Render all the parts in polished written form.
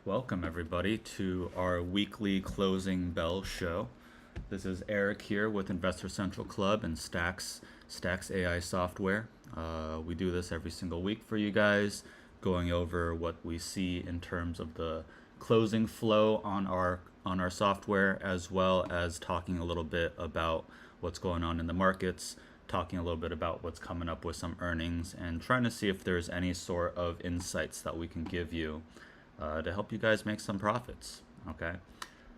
Welcome everybody to our weekly closing bell show. This is Eric here with Investor Central Club and Stacks AI Software. We do this every single week for you guys, going over what we see in terms of the closing flow on our software, as well as talking a little bit about what's going on in the markets, talking a little bit about what's coming up with some earnings, and trying to see if there's any sort of insights that we can give you to help you guys make some profits. Okay,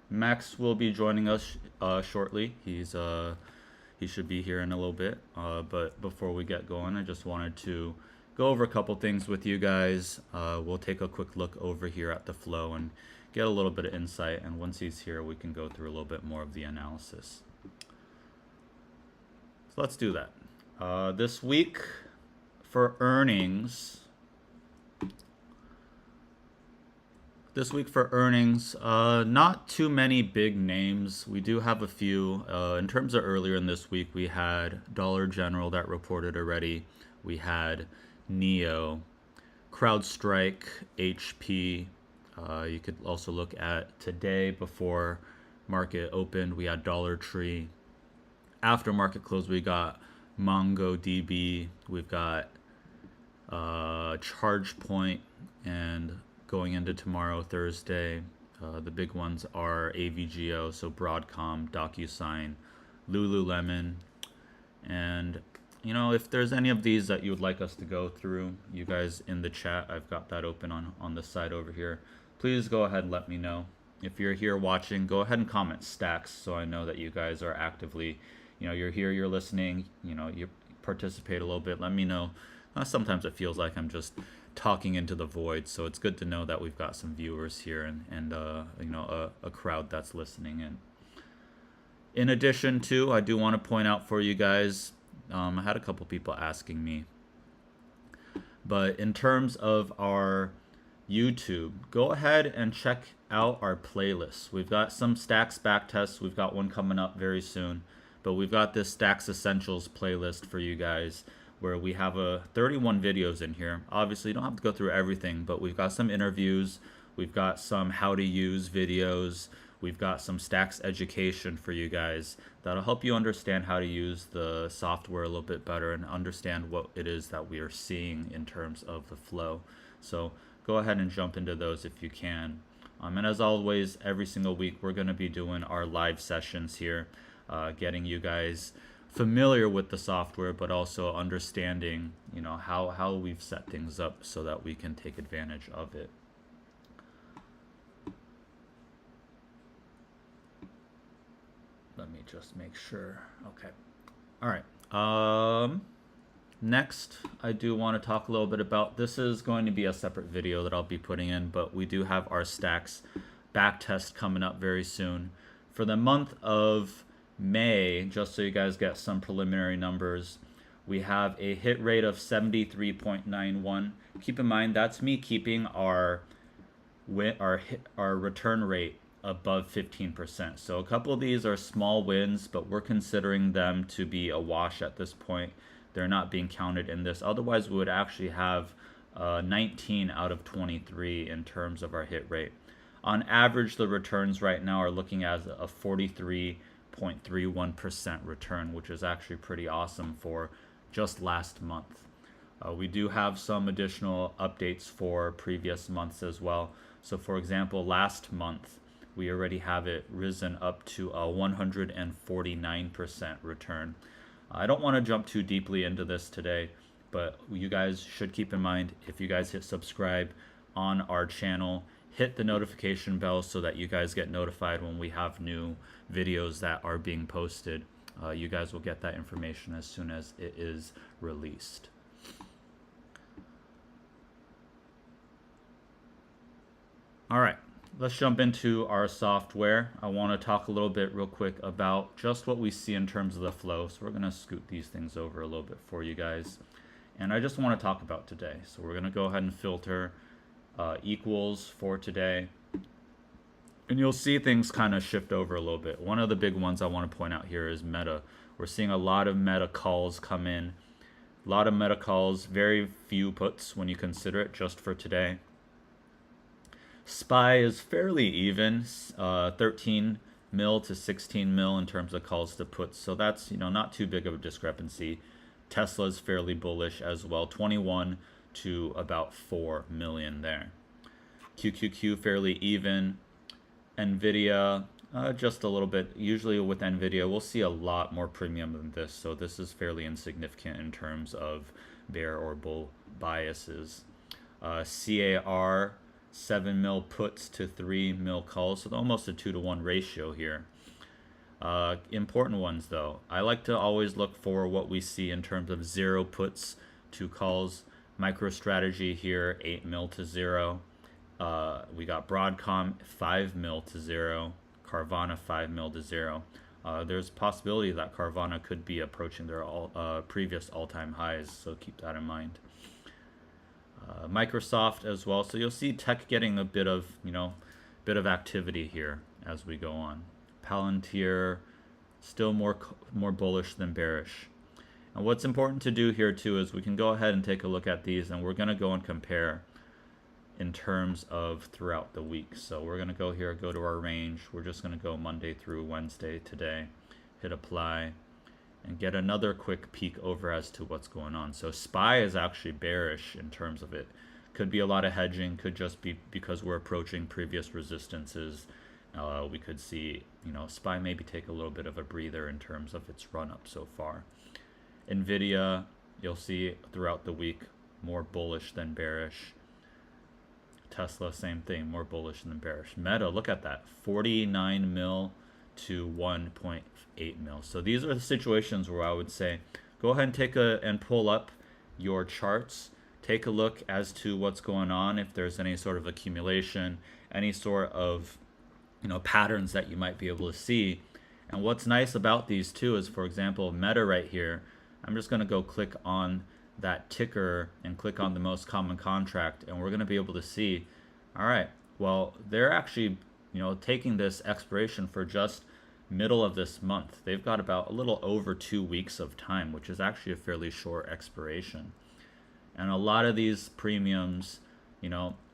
Max will be joining us shortly. He should be here in a little bit. But before we get going, I just wanted to go over a couple things with you guys. We'll take a quick look over here at the flow and get a little bit of insight. And once he's here, we can go through a little bit more of the analysis. So let's do that. This week for earnings. Not too many big names. We do have a few. In terms of earlier in this week, we had Dollar General that reported already. We had NEO, CrowdStrike, HP. You could also look at today before market opened. We had Dollar Tree. After market close, we got MongoDB. We've got ChargePoint, and going into tomorrow, Thursday, the big ones are AVGO, so Broadcom, DocuSign, Lululemon, and if there's any of these that you would like us to go through, you guys in the chat, I've got that open on the side over here. Please go ahead and let me know. If you're here watching, go ahead and comment stacks so I know that you guys are actively, you're here, you're listening, you participate a little bit. Let me know. Sometimes it feels like I'm just talking into the void, so it's good to know that we've got some viewers here and a crowd that's listening in addition to, I do want to point out for you guys, I had a couple people asking me, but in terms of our YouTube, go ahead and check out our playlists. We've got some stacks back tests. We've got one coming up very soon, but we've got this Stacks Essentials playlist for you guys, where we have 31 videos in here. Obviously, you don't have to go through everything, but we've got some interviews, we've got some how to use videos, we've got some stacks education for you guys that'll help you understand how to use the software a little bit better and understand what it is that we are seeing in terms of the flow. So go ahead and jump into those if you can. And as always, every single week we're going to be doing our live sessions here, getting you guys familiar with the software, but also understanding, how we've set things up so that we can take advantage of it. Let me just make sure. Okay. All right. Next, I do want to talk a little bit about, this is going to be a separate video that I'll be putting in, but we do have our stacks back test coming up very soon. For the month of May, just so you guys get some preliminary numbers, we have a hit rate of 73.91. Keep in mind, that's me keeping our return rate above 15%. So a couple of these are small wins, but we're considering them to be a wash at this point. They're not being counted in this. Otherwise, we would actually have 19 out of 23 in terms of our hit rate. On average, the returns right now are looking at a 43.31% return, which is actually pretty awesome for just last month. We do have some additional updates for previous months as well. So for example, last month, we already have it risen up to a 149% return. I don't want to jump too deeply into this today, but you guys should keep in mind, if you guys hit subscribe on our channel, hit the notification bell so that you guys get notified when we have new videos that are being posted. You guys will get that information as soon as it is released. All right, let's jump into our software. I want to talk a little bit real quick about just what we see in terms of the flow. So we're going to scoot these things over a little bit for you guys. And I just want to talk about today. So we're going to go ahead and filter equals for today. And you'll see things kind of shift over a little bit. One of the big ones I want to point out here is Meta. We're seeing a lot of Meta calls come in. A lot of Meta calls, very few puts when you consider it just for today. SPY is fairly even, 13 mil to 16 mil in terms of calls to puts. So that's, not too big of a discrepancy. Tesla's fairly bullish as well, 21 to about 4 million there. QQQ fairly even. NVIDIA, just a little bit. Usually with NVIDIA, we'll see a lot more premium than this. So this is fairly insignificant in terms of bear or bull biases. CAR, 7 mil puts to 3 mil calls, so almost a 2-to-1 ratio here. Important ones though. I like to always look for what we see in terms of 0 puts to calls. MicroStrategy here, 8 mil to 0. We got Broadcom 5 mil to 0. Carvana 5 mil to 0. There's a possibility that Carvana could be approaching their previous all-time highs, so keep that in mind. Microsoft as well, so you'll see tech getting a bit of activity here as we go on. Palantir still more bullish than bearish. And what's important to do here too is we can go ahead and take a look at these, and we're going to go and compare in terms of throughout the week. So we're going to go here, go to our range. We're just going to go Monday through Wednesday today, hit apply, and get another quick peek over as to what's going on. So SPY is actually bearish in terms of it. Could be a lot of hedging, could just be because we're approaching previous resistances. We could see, SPY maybe take a little bit of a breather in terms of its run up so far. NVIDIA, you'll see throughout the week, more bullish than bearish. Tesla, same thing, more bullish than bearish. Meta, look at that, 49 mil to 1.8 mil. So these are the situations where I would say, go ahead and and pull up your charts. Take a look as to what's going on, if there's any sort of accumulation, any sort of patterns that you might be able to see. And what's nice about these too is, for example, Meta right here. I'm just going to go click on that ticker and click on the most common contract, and we're going to be able to see, all right, well, they're actually taking this expiration for just middle of this month. They've got about a little over 2 weeks of time, which is actually a fairly short expiration. And a lot of these premiums,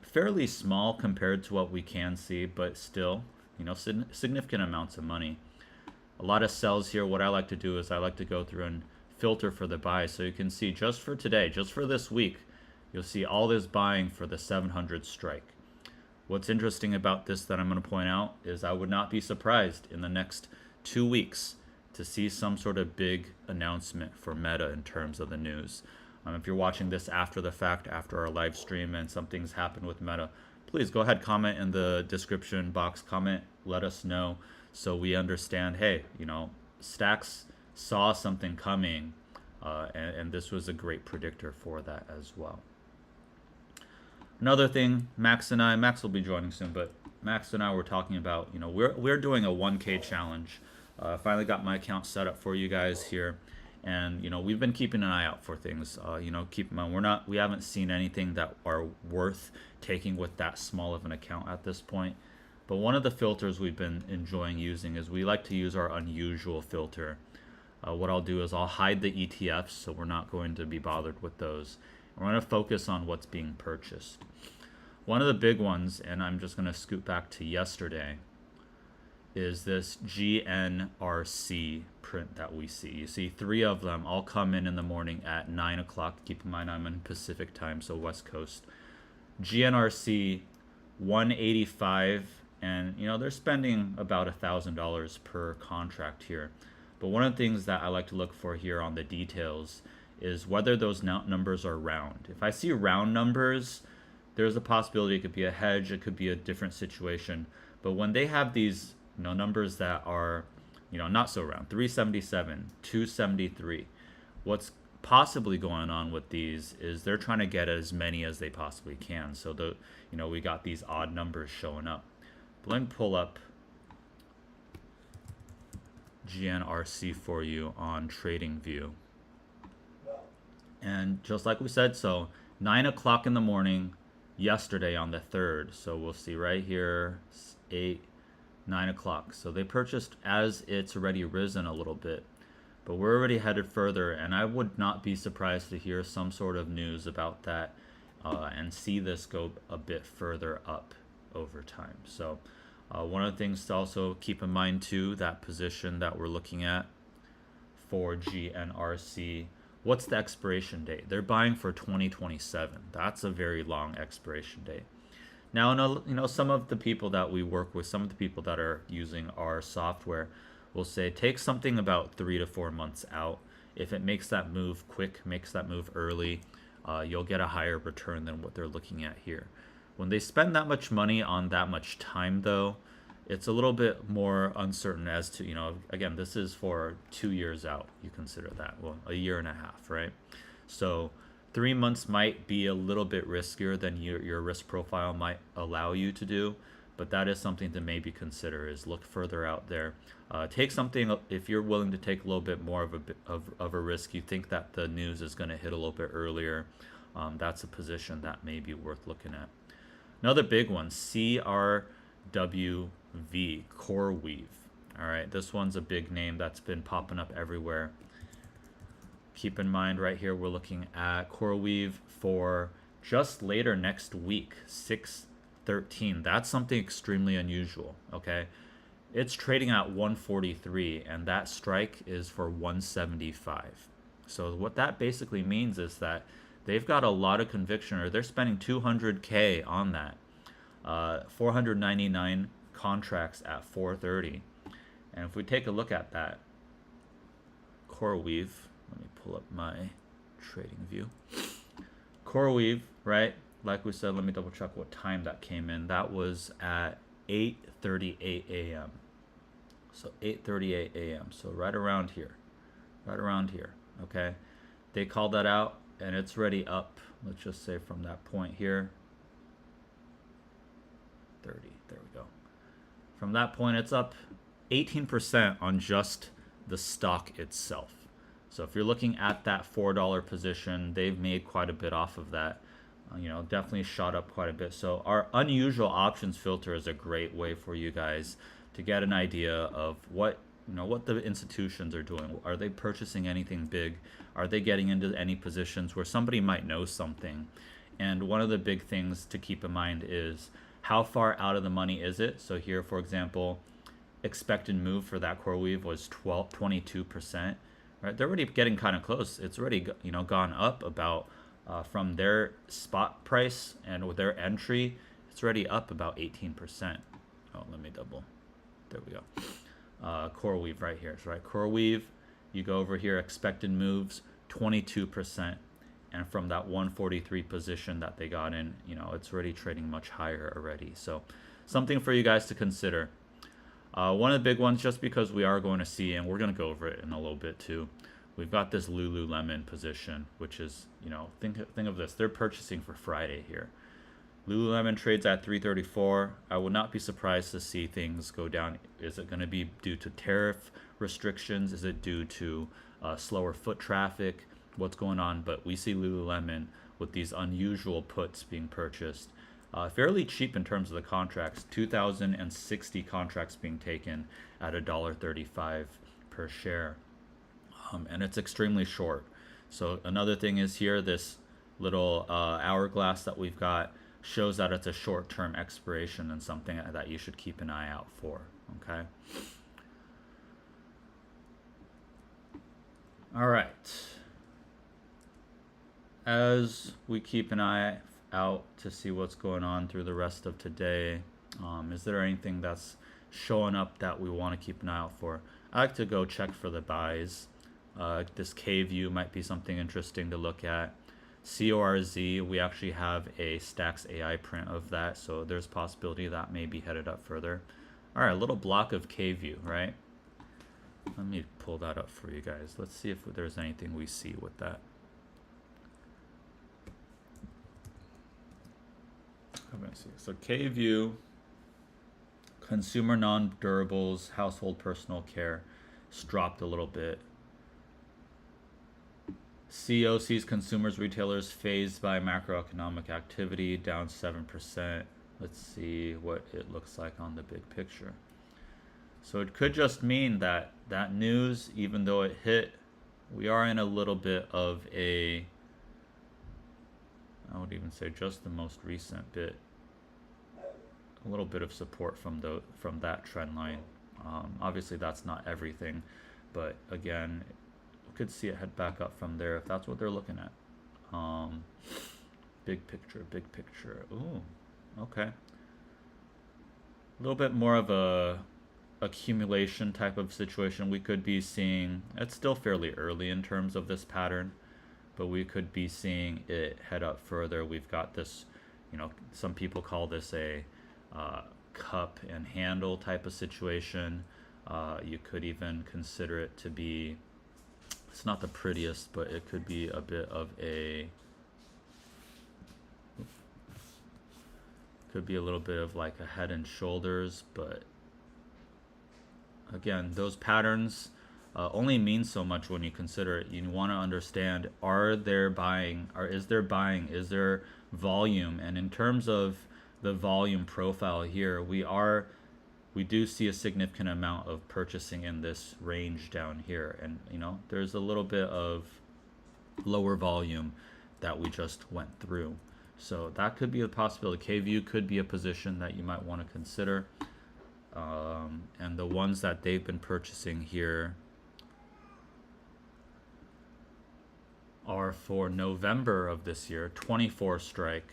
fairly small compared to what we can see, but still, significant amounts of money. A lot of sells here. What I like to do is I like to go through and filter for the buy. So you can see just for today, just for this week, you'll see all this buying for the 700 strike. What's interesting about this that I'm going to point out is I would not be surprised in the next 2 weeks to see some sort of big announcement for Meta in terms of the news. If you're watching this after the fact, after our live stream, and something's happened with Meta, please go ahead, comment in the description box, comment, let us know so we understand, hey, Stacks saw something coming, and this was a great predictor for that as well. Another thing, Max will be joining soon, but Max and I were talking about, we're doing a 1K challenge. Finally got my account set up for you guys here, and we've been keeping an eye out for things. Keep in mind, we haven't seen anything that are worth taking with that small of an account at this point. But one of the filters we've been enjoying using is we like to use our unusual filter. What I'll do is I'll hide the ETFs, so we're not going to be bothered with those. We're going to focus on what's being purchased. One of the big ones, and I'm just going to scoot back to yesterday, is this GNRC print that we see. You see 3 of them all come in the morning at 9 o'clock. Keep in mind I'm in Pacific time, so West Coast. GNRC 185, and they're spending about $1,000 per contract here. But one of the things that I like to look for here on the details is whether those numbers are round. If I see round numbers, there's a possibility it could be a hedge, it could be a different situation. But when they have these numbers that are not so round, 377, 273, what's possibly going on with these is they're trying to get as many as they possibly can. So we got these odd numbers showing up. But let me pull up GNRC for you on TradingView. And just like we said, so 9 o'clock in the morning yesterday on the 3rd. So we'll see right here, 9 o'clock. So they purchased as it's already risen a little bit. But we're already headed further, and I would not be surprised to hear some sort of news about that and see this go a bit further up over time. So one of the things to also keep in mind too, that position that we're looking at for GNRC, what's the expiration date? They're buying for 2027. That's a very long expiration date. Now, some of the people that we work with, some of the people that are using our software will say take something about 3 to 4 months out. If it makes that move quick, makes that move early, you'll get a higher return than what they're looking at here. When they spend that much money on that much time, though, it's a little bit more uncertain as to, again, this is for 2 years out. You consider that, well, a year and a half, right? So 3 months might be a little bit riskier than your risk profile might allow you to do, but that is something to maybe consider, is look further out there. Take something, if you're willing to take a little bit more of a risk, you think that the news is going to hit a little bit earlier, that's a position that may be worth looking at. Another big one, CRWV, CoreWeave. All right, this one's a big name that's been popping up everywhere. Keep in mind right here, we're looking at CoreWeave for just later next week, 6/13. That's something extremely unusual, okay? It's trading at 143, and that strike is for 175. So what that basically means is that they've got a lot of conviction, or they're spending 200K on that. 499 contracts at 430. And if we take a look at that, CoreWeave, let me pull up my trading view. CoreWeave, right? Like we said, let me double check what time that came in. That was at 8:38 a.m. So 8:38 a.m. So right around here. Right around here. Okay. They called that out, and it's already up. Let's just say from that point here. 30. There we go. From that point, it's up 18% on just the stock itself. So if you're looking at that $4 position, they've made quite a bit off of that. Definitely shot up quite a bit. So our unusual options filter is a great way for you guys to get an idea of what the institutions are doing. Are they purchasing anything big? Are they getting into any positions where somebody might know something? And one of the big things to keep in mind is how far out of the money is it? So here, for example, expected move for that CoreWeave was 22%. Right? They're already getting kind of close. It's already gone up about from their spot price and with their entry, it's already up about 18%. Oh, let me double. There we go. CoreWeave right here. So right, CoreWeave, you go over here, expected moves 22%, and from that 143 position that they got in, it's already trading much higher already. So something for you guys to consider. One of the big ones, just because we are going to see, and we're going to go over it in a little bit too, we've got this Lululemon position, which is, think of this. They're purchasing for Friday here. Lululemon trades at 334. I would not be surprised to see things go down. Is it going to be due to tariff restrictions? Is it due to slower foot traffic? What's going on? But we see Lululemon with these unusual puts being purchased. Fairly cheap in terms of the contracts, 2,060 contracts being taken at $1.35 per share. And it's extremely short. So another thing is here, this little hourglass that we've got shows that it's a short-term expiration and something that you should keep an eye out for, okay? All right. As we keep an eye out to see what's going on through the rest of today, is there anything that's showing up that we want to keep an eye out for? I like to go check for the buys. This K-view might be something interesting to look at. CORZ, we actually have a Stacks AI print of that, so there's possibility that may be headed up further. All right, a little block of K-view, right? Let me pull that up for you guys. Let's see if there's anything we see with that. So K-view, consumer non-durables, household personal care, dropped a little bit. COC's consumers retailers phased by macroeconomic activity, down 7%. Let's see what it looks like on the big picture. So it could just mean that that news, even though it hit, we are in a little bit of a, I would even say just the most recent bit a little bit of support from that trend line. Obviously, that's not everything, but again, we could see it head back up from there if that's what they're looking at. Big picture, big picture. Ooh, okay. A little bit more of a accumulation type of situation we could be seeing. It's still fairly early in terms of this pattern, but we could be seeing it head up further. We've got this, some people call this a cup and handle type of situation. You could even consider it to be, it's not the prettiest, but it could be a bit of a, could be a little bit of like a head and shoulders, but again, those patterns only mean so much when you consider it. You want to understand, is there buying, is there volume? And in terms of the volume profile here, we do see a significant amount of purchasing in this range down here, and there's a little bit of lower volume that we just went through. So that could be a possibility. K-View could be a position that you might want to consider. And the ones that they've been purchasing here are for November of this year, 24 strike.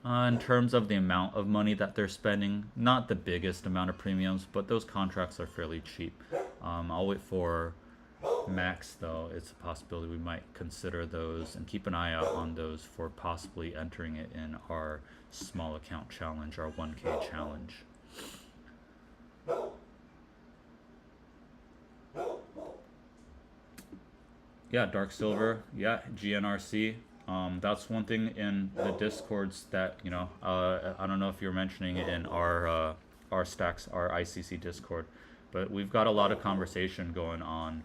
In terms of the amount of money that they're spending, not the biggest amount of premiums, but those contracts are fairly cheap. I'll wait for Max though. It's a possibility we might consider those and keep an eye out on those for possibly entering it in our small account challenge, our 1K challenge. Yeah, dark silver. Yeah, GNRC. That's one thing in the discords that I don't know if you're mentioning it in our stacks, our ICC discord, but we've got a lot of conversation going on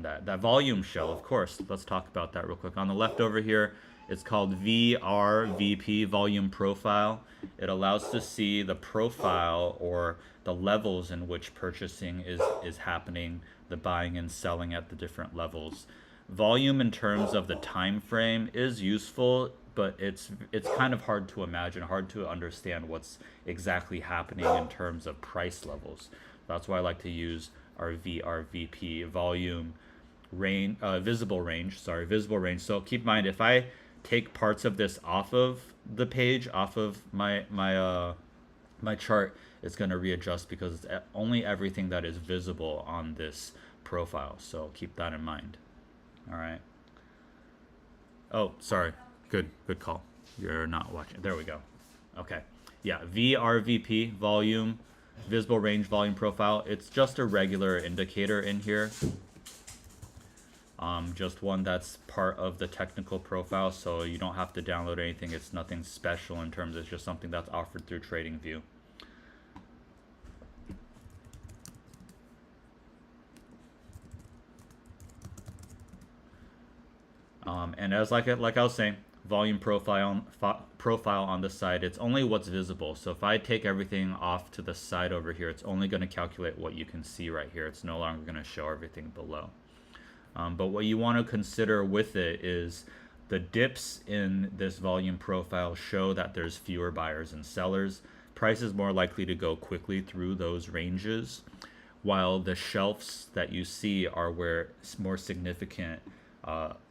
that volume shell. Of course, let's talk about that real quick. On the left over here, it's called VRVP, volume profile. It allows to see the profile or the levels in which purchasing is happening, the buying and selling at the different levels. Volume in terms of the time frame is useful, but it's kind of hard to imagine, hard to understand what's exactly happening in terms of price levels. That's why I like to use our VRVP, volume range, visible range. So keep in mind, if I take parts of this off of the page, off of my chart, it's going to readjust because it's only everything that is visible on this profile. So keep that in mind. All right. Oh, sorry. Good call. You're not watching. There we go. Okay. Yeah, VRVP, volume, visible range, volume profile. It's just a regular indicator in here. Just one that's part of the technical profile, so you don't have to download anything. It's nothing special in terms of, it's just something that's offered through TradingView. And as like I was saying, volume profile on the side, it's only what's visible. So if I take everything off to the side over here, it's only going to calculate what you can see right here. It's no longer going to show everything below. But what you want to consider with it is the dips in this volume profile show that there's fewer buyers and sellers. Price is more likely to go quickly through those ranges, while the shelves that you see are where more significant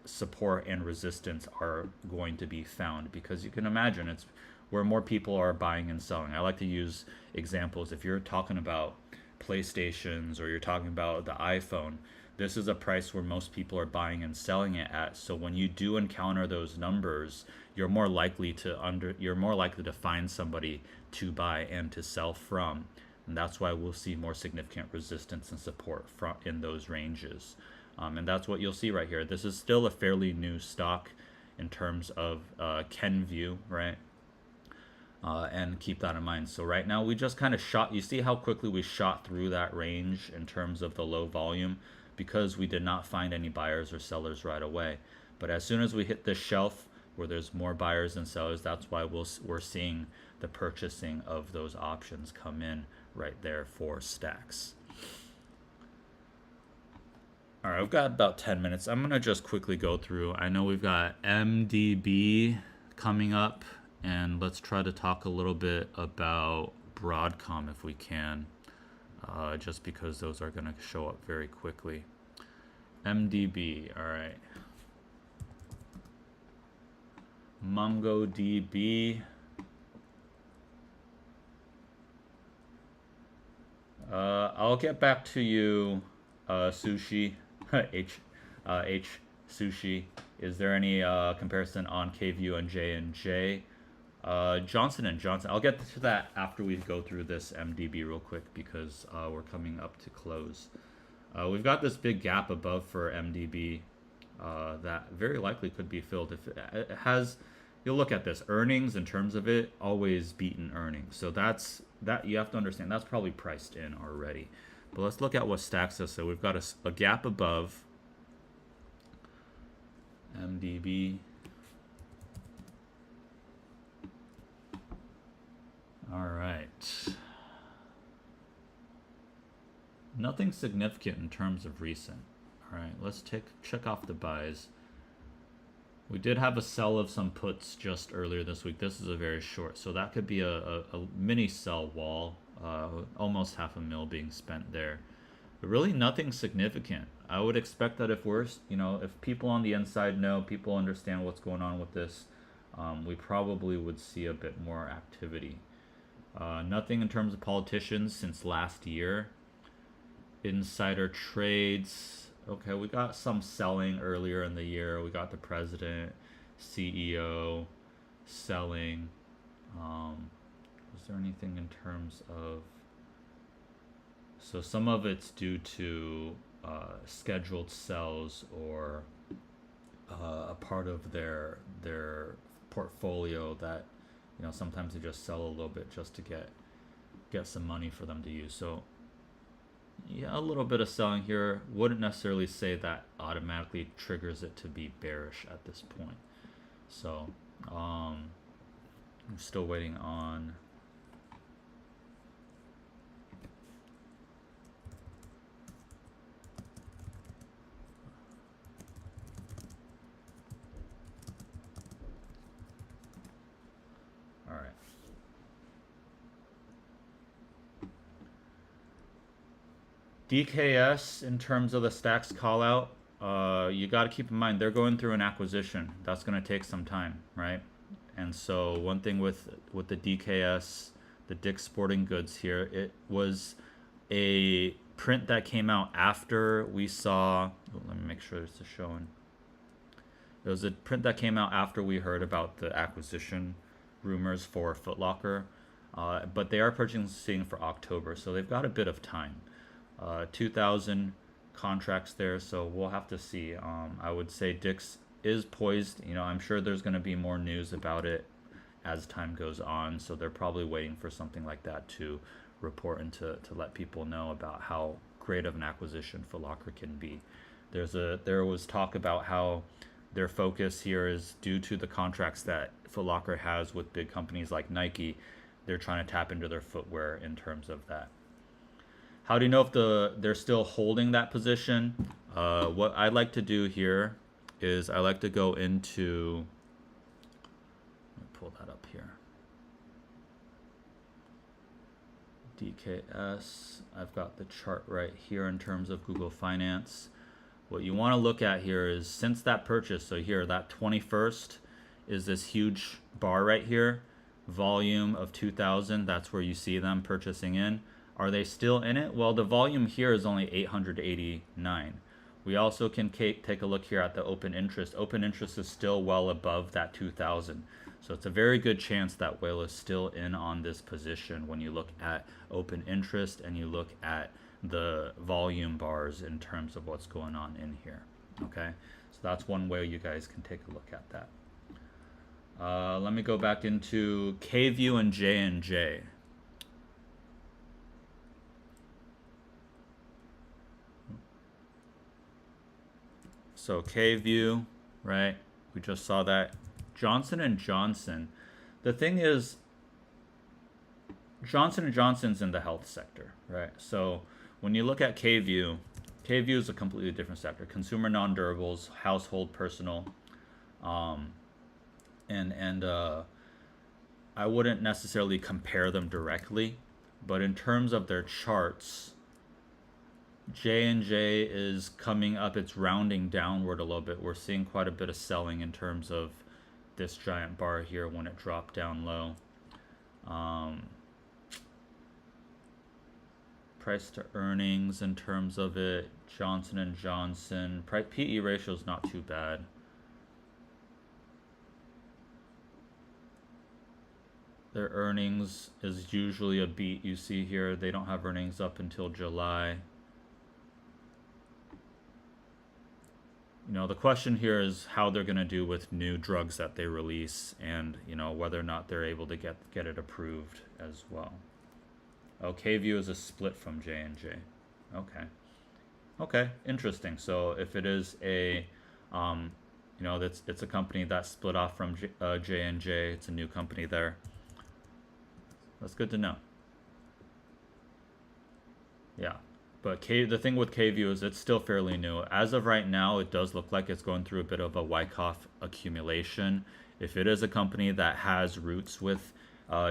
support and resistance are going to be found, because you can imagine it's where more people are buying and selling. I like to use examples. If you're talking about PlayStations or you're talking about the iPhone, this is a price where most people are buying and selling it at. So when you do encounter those numbers, you're more likely to find somebody to buy and to sell from. And that's why we'll see more significant resistance and support in those ranges. And that's what you'll see right here. This is still a fairly new stock in terms of Kenview, right? And keep that in mind. So right now we just kind of shot, you see how quickly we shot through that range in terms of the low volume, because we did not find any buyers or sellers right away. But as soon as we hit this shelf where there's more buyers and sellers, that's why we're seeing the purchasing of those options come in right there for stacks. All right, I've got about 10 minutes. I'm going to just quickly go through. I know we've got MDB coming up, and let's try to talk a little bit about Broadcom if we can, just because those are going to show up very quickly. MDB, all right. MongoDB. I'll get back to you, Sushi, H Sushi. Is there any comparison on KView and J&J? Johnson & Johnson. I'll get to that after we go through this MDB real quick because we're coming up to close. We've got this big gap above for MDB that very likely could be filled. If it has, you'll look at this earnings in terms of it always beaten earnings. So that you have to understand that's probably priced in already. But let's look at what stacks us. So we've got a gap above MDB. All right. Nothing significant in terms of recent. All right, let's check off the buys. We did have a sell of some puts just earlier this week. This is a very short, so that could be a mini sell wall. Almost half a mil being spent there. But really nothing significant. I would expect that if we're, if people on the inside know, people understand what's going on with this, we probably would see a bit more activity. Nothing in terms of politicians since last year. Insider trades. Okay, we got some selling earlier in the year. We got the president, CEO selling. Was there anything in terms of... So some of it's due to scheduled sells or a part of their portfolio that, sometimes they just sell a little bit just to get some money for them to use. So yeah, a little bit of selling here. Wouldn't necessarily say that automatically triggers it to be bearish at this point. So I'm still waiting on DKS, in terms of the stacks call out, you got to keep in mind they're going through an acquisition. That's going to take some time, right? And so one thing with the DKS, the Dick's Sporting Goods here, it was a print that came out after we saw, let me make sure this is showing. It was a print that came out after we heard about the acquisition rumors for Foot Locker, but they are purchasing for October, so they've got a bit of time. 2,000 contracts there, so we'll have to see. I would say Dick's is poised. I'm sure there's going to be more news about it as time goes on, so they're probably waiting for something like that to report and to let people know about how great of an acquisition Foot Locker can be. There was talk about how their focus here is due to the contracts that Foot Locker has with big companies like Nike. They're trying to tap into their footwear in terms of that. How do you know if they're still holding that position? What I like to do here is I like to go into, let me pull that up here. DKS, I've got the chart right here in terms of Google Finance. What you want to look at here is since that purchase, so here, that 21st is this huge bar right here, volume of 2,000, that's where you see them purchasing in. Are they still in it? Well, the volume here is only 889. We also can take a look here at the open interest. Open interest is still well above that 2,000. So it's a very good chance that whale is still in on this position when you look at open interest and you look at the volume bars in terms of what's going on in here. Okay, so that's one way you guys can take a look at that. Let me go back into KView and J&J. So KView, right? We just saw that. Johnson & Johnson. The thing is, Johnson & Johnson's in the health sector, right? So when you look at KView, KView is a completely different sector. Consumer non-durables, household, personal. And I wouldn't necessarily compare them directly. But in terms of their charts, J&J is coming up. It's rounding downward a little bit. We're seeing quite a bit of selling in terms of this giant bar here when it dropped down low. Price to earnings in terms of it, Johnson & Johnson, PE ratio is not too bad. Their earnings is usually a beat. You see here, they don't have earnings up until July. You know, the question here is how they're going to do with new drugs that they release, and you know, whether or not they're able to get it approved as well. Oh, K-View is a split from J&J. Okay. Okay, interesting. So if it is a, you know, it's a company that split off from J&J, it's a new company there. That's good to know. Yeah. But the thing with K-View is it's still fairly new. As of right now, it does look like it's going through a bit of a Wyckoff accumulation. If it is a company that has roots with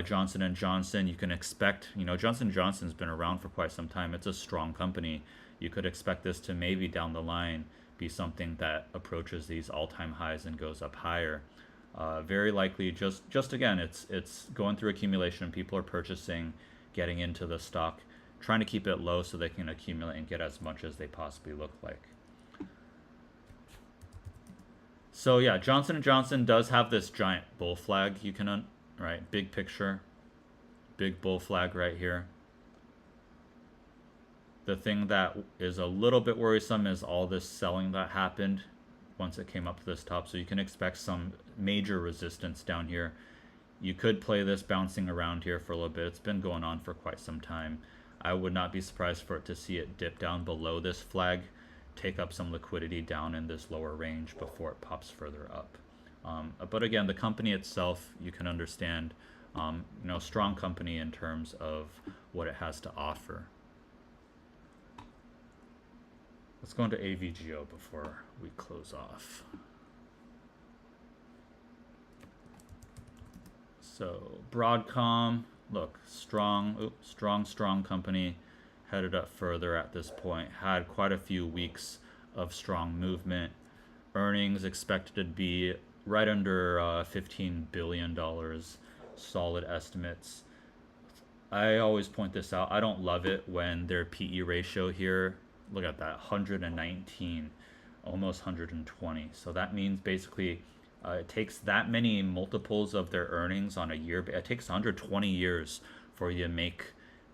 Johnson & Johnson, you can expect, you know, Johnson & Johnson's been around for quite some time. It's a strong company. You could expect this to maybe down the line be something that approaches these all-time highs and goes up higher. Very likely, just again, it's going through accumulation. People are purchasing, getting into the stock, trying to keep it low so they can accumulate and get as much as they possibly look like. So yeah, Johnson & Johnson does have this giant bull flag. You can, right, big picture, big bull flag right here. The thing that is a little bit worrisome is all this selling that happened once it came up to this top. So you can expect some major resistance down here. You could play this bouncing around here for a little bit. It's been going on for quite some time. I would not be surprised for it to see it dip down below this flag, take up some liquidity down in this lower range before it pops further up. But again, the company itself, you can understand, you know, strong company in terms of what it has to offer. Let's go into AVGO before we close off. So Broadcom, look, strong company, headed up further at this point. Had quite a few weeks of strong movement. Earnings expected to be right under $15 billion, solid estimates. I always point this out. I don't love it when their PE ratio here, look at that, 119, almost 120. So that means basically it takes that many multiples of their earnings on a year. It takes 120 years for you to make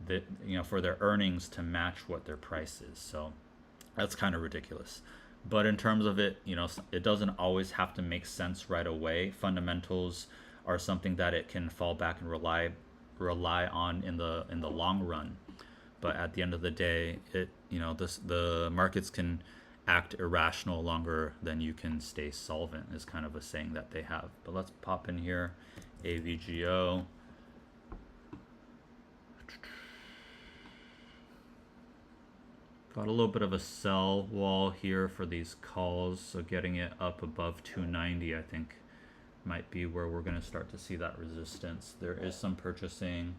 the, you know, for their earnings to match what their price is. So that's kind of ridiculous. But in terms of it, you know, it doesn't always have to make sense right away. Fundamentals are something that it can fall back and rely on in the long run. But at the end of the day, it, you know, the markets can act irrational longer than you can stay solvent, is kind of a saying that they have. But let's pop in here, AVGO. Got a little bit of a sell wall here for these calls, so getting it up above 290, I think, might be where we're going to start to see that resistance. There is some purchasing,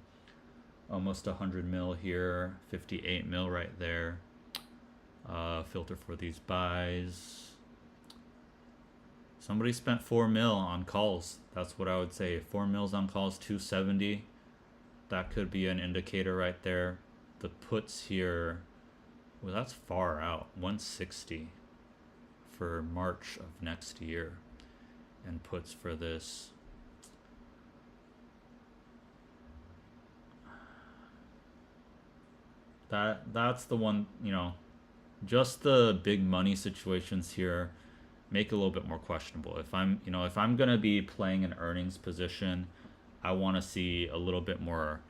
almost 100 mil here, 58 mil right there. Filter for these buys. Somebody spent 4 mil on calls. That's what I would say. 4 mils on calls, 270. That could be an indicator right there. The puts here, well, that's far out. 160 for March of next year. And puts for this. That's the one, you know, just the big money situations here make it a little bit more questionable. If I'm going to be playing an earnings position, I want to see a little bit more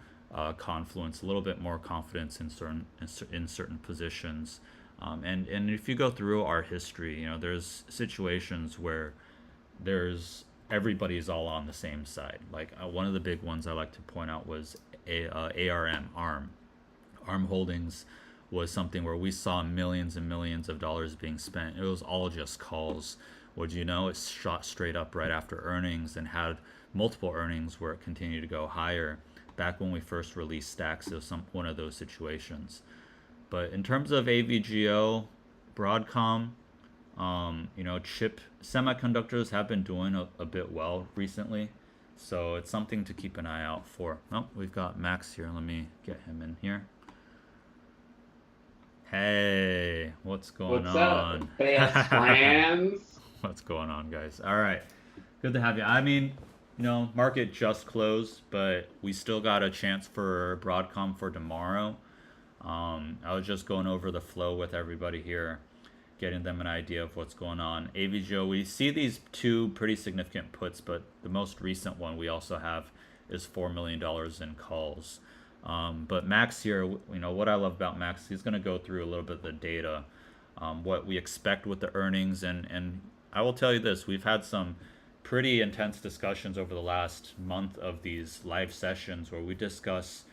confluence, a little bit more confidence in certain positions. And if you go through our history, you know, there's situations where everybody's all on the same side. Like one of the big ones I like to point out was ARM Holdings was something where we saw millions and millions of dollars being spent. It was all just calls. Would you know, it shot straight up right after earnings and had multiple earnings where it continued to go higher. back when we first released stacks, it was one of those situations. But in terms of AVGO, Broadcom, chip semiconductors have been doing a bit well recently. So it's something to keep an eye out for. Oh, we've got Max here. Let me get him in here. Hey, what's going What's up, on? best friends? What's going on, guys? All right. Good to have you. I mean, market just closed, but we still got a chance for Broadcom for tomorrow. I was just going over the flow with everybody here, getting them an idea of what's going on. AVGO, we see these two pretty significant puts, but the most recent one we also have is $4 million in calls. But Max here, what I love about Max, he's going to go through a little bit of the data, what we expect with the earnings. And I will tell you this, we've had some pretty intense discussions over the last month of these live sessions where we discuss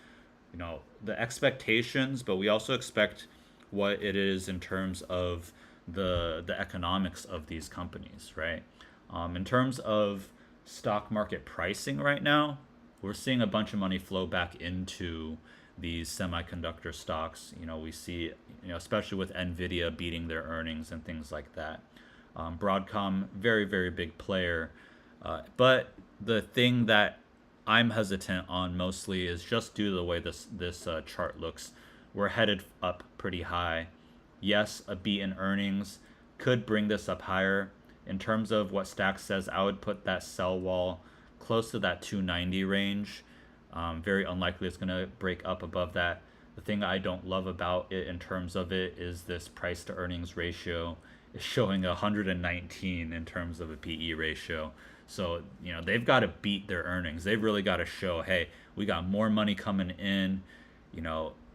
the expectations, but we also expect what it is in terms of the economics of these companies, right? In terms of stock market pricing right now, we're seeing a bunch of money flow back into these semiconductor stocks. We see, especially with Nvidia beating their earnings and things like that. Broadcom, very, very big player. But the thing that I'm hesitant on mostly is just due to the way this chart looks. We're headed up pretty high. Yes, a beat in earnings could bring this up higher. In terms of what Stacks says, I would put that sell wall close to that 290 range. Very unlikely it's going to break up above that. The thing I don't love about it in terms of it is this price to earnings ratio is showing 119 in terms of a PE ratio. So, they've got to beat their earnings. They've really got to show, hey, we got more money coming in,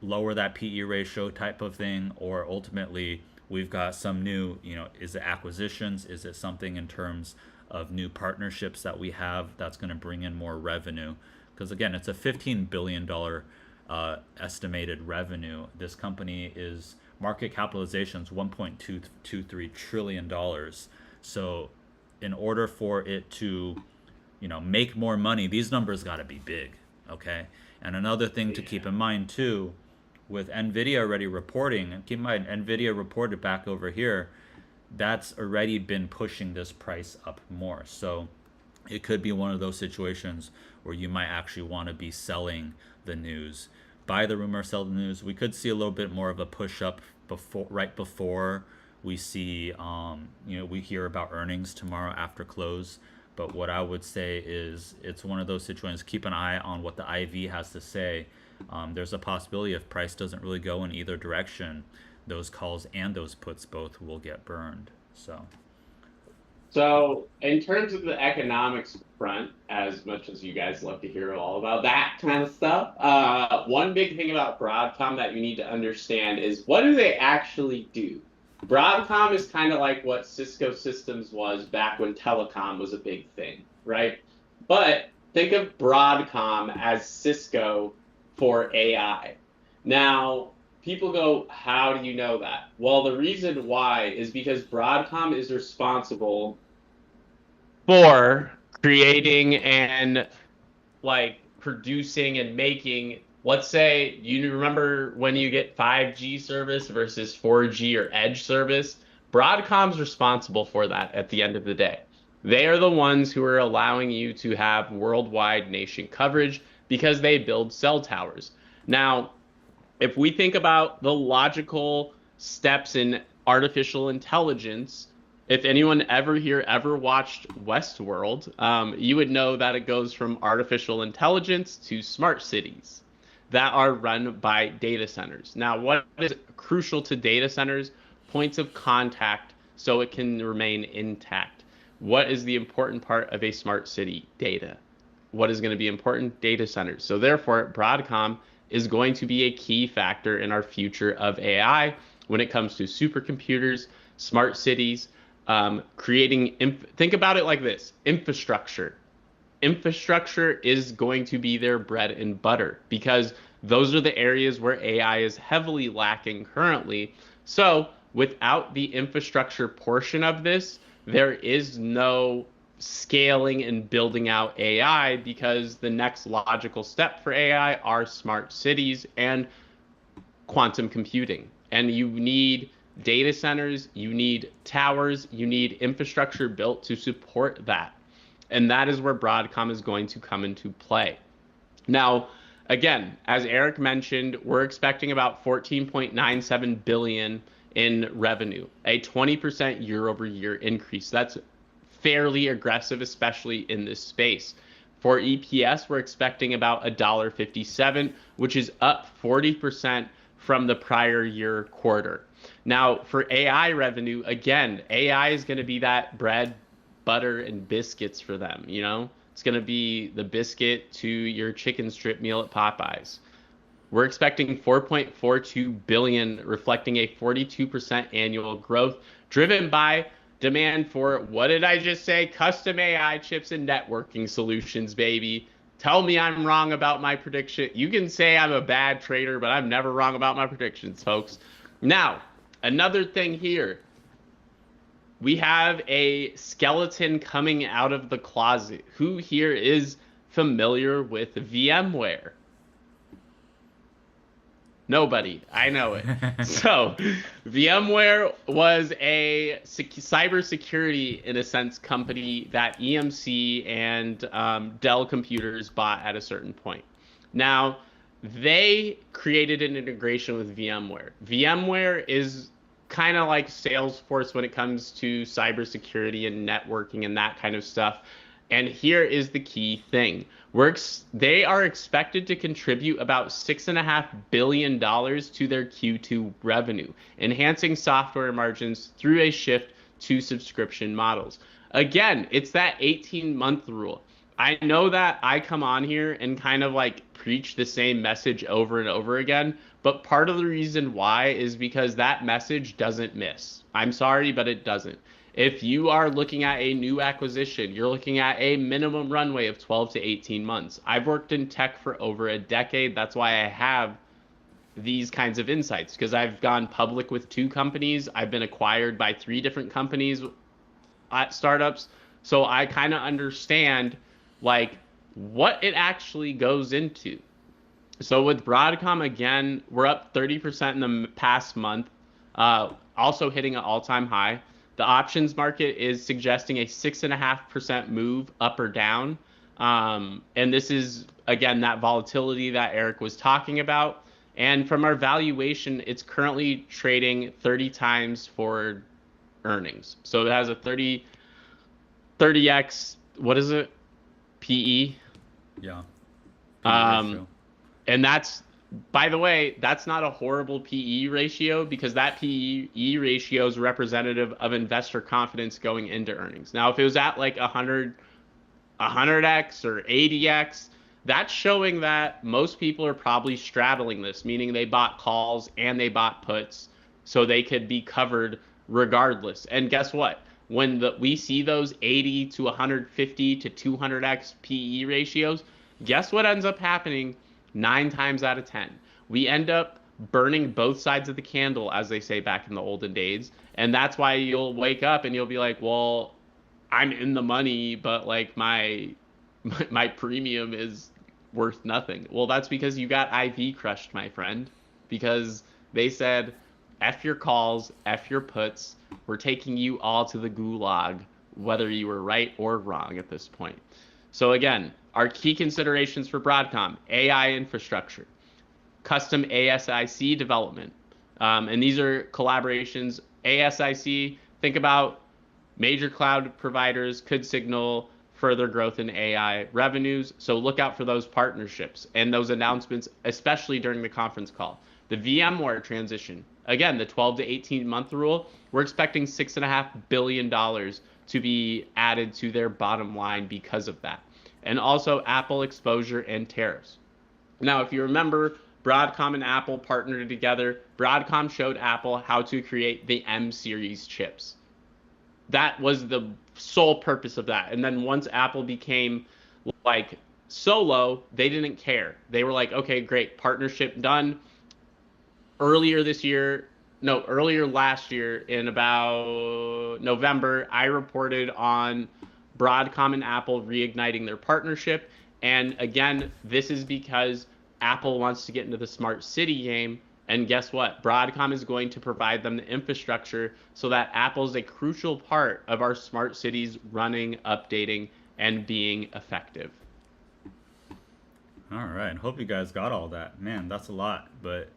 lower that PE ratio type of thing, or ultimately we've got some new, is it acquisitions? Is it something in terms of new partnerships that we have that's going to bring in more revenue? Because again, it's a $15 billion estimated revenue. This company is market capitalization is $1.223 trillion. So in order for it to, make more money, these numbers got to be big, okay? And another thing to keep in mind too, with Nvidia already reporting, and keep in mind, Nvidia reported back over here, that's already been pushing this price up more. So it could be one of those situations where you might actually want to be selling the news. Buy the rumor, sell the news. We could see a little bit more of a push up right before we see, we hear about earnings tomorrow after close. But what I would say is it's one of those situations. Keep an eye on what the IV has to say. There's a possibility if price doesn't really go in either direction, those calls and those puts both will get burned. So, in terms of the economics front, as much as you guys love to hear all about that kind of stuff, one big thing about Broadcom that you need to understand is what do they actually do? Broadcom is kind of like what Cisco Systems was back when telecom was a big thing, right? But think of Broadcom as Cisco for AI. Now, people go, how do you know that? Well, the reason why is because Broadcom is responsible for creating and producing and making, let's say, you remember when you get 5G service versus 4G or edge service? Broadcom's responsible for that at the end of the day. They are the ones who are allowing you to have worldwide nation coverage because they build cell towers. Now, if we think about the logical steps in artificial intelligence, if anyone ever watched Westworld, you would know that it goes from artificial intelligence to smart cities that are run by data centers. Now, what is crucial to data centers? Points of contact so it can remain intact. What is the important part of a smart city? Data. What is going to be important? Data centers. So therefore, Broadcom is going to be a key factor in our future of AI when it comes to supercomputers, smart cities, think about it like this: infrastructure. Infrastructure is going to be their bread and butter because those are the areas where AI is heavily lacking currently. So without the infrastructure portion of this, there is no scaling and building out AI, because the next logical step for AI are smart cities and quantum computing. And you need data centers, you need towers, you need infrastructure built to support that. And that is where Broadcom is going to come into play. Now, again, as Eric mentioned, we're expecting about 14.97 billion in revenue, a 20% year over year increase. That's fairly aggressive, especially in this space. For EPS, we're expecting about $1.57, which is up 40% from the prior year quarter. Now, for AI revenue, again, AI is going to be that bread, butter, and biscuits for them, you know? It's going to be the biscuit to your chicken strip meal at Popeyes. We're expecting 4.42 billion, reflecting a 42% annual growth, driven by demand for, what did I just say? Custom AI chips and networking solutions, baby. Tell me I'm wrong about my prediction. You can say I'm a bad trader, but I'm never wrong about my predictions, folks. Now, another thing here. We have a skeleton coming out of the closet. Who here is familiar with VMware? Nobody. I know it. So, VMware was a cybersecurity, in a sense, company that EMC and Dell Computers bought at a certain point. Now, they created an integration with VMware. VMware is kind of like Salesforce when it comes to cybersecurity and networking and that kind of stuff. And here is the key thing. They are expected to contribute about $6.5 billion to their Q2 revenue, enhancing software margins through a shift to subscription models. Again, it's that 18-month rule. I know that I come on here and kind of like preach the same message over and over again, but part of the reason why is because that message doesn't miss. I'm sorry, but it doesn't. If you are looking at a new acquisition, you're looking at a minimum runway of 12 to 18 months. I've worked in tech for over a decade. That's why I have these kinds of insights, because I've gone public with 2 companies. I've been acquired by 3 different companies at startups. So I kind of understand like what it actually goes into. So with Broadcom, again, we're up 30% in the past month, also hitting an all-time high. The options market is suggesting a 6.5% move up or down. And this is, again, that volatility that Eric was talking about. And from our valuation, it's currently trading 30 times forward earnings. So it has a 30x, what is it? PE? Yeah. Um, and that's, by the way, that's not a horrible PE ratio, because that PE ratio is representative of investor confidence going into earnings. Now, if it was at like 100x or 80x, that's showing that most people are probably straddling this, meaning they bought calls and they bought puts so they could be covered regardless. And guess what? When we see those 80 to 150 to 200x PE ratios, guess what ends up happening 9 times out of 10? We end up burning both sides of the candle, as they say back in the olden days. And that's why you'll wake up and you'll be like, well, I'm in the money, but like my premium is worth nothing. Well, that's because you got IV crushed, my friend, because they said, F your calls, F your puts. We're taking you all to the gulag, whether you were right or wrong at this point. So again, our key considerations for Broadcom: AI infrastructure, custom ASIC development. And these are collaborations. ASIC, think about major cloud providers could signal further growth in AI revenues. So look out for those partnerships and those announcements, especially during the conference call. The VMware transition, again, the 12 to 18-month rule, we're expecting $6.5 billion to be added to their bottom line because of that. And also Apple exposure and tariffs. Now, if you remember, Broadcom and Apple partnered together. Broadcom showed Apple how to create the M series chips. That was the sole purpose of that. And then once Apple became like solo, they didn't care. They were like, okay, great, partnership done. Earlier last year in about November, I reported on Broadcom and Apple reigniting their partnership. And again, this is because Apple wants to get into the smart city game. And guess what? Broadcom is going to provide them the infrastructure so that Apple is a crucial part of our smart cities running, updating, and being effective. All right. Hope you guys got all that. Man, that's a lot, but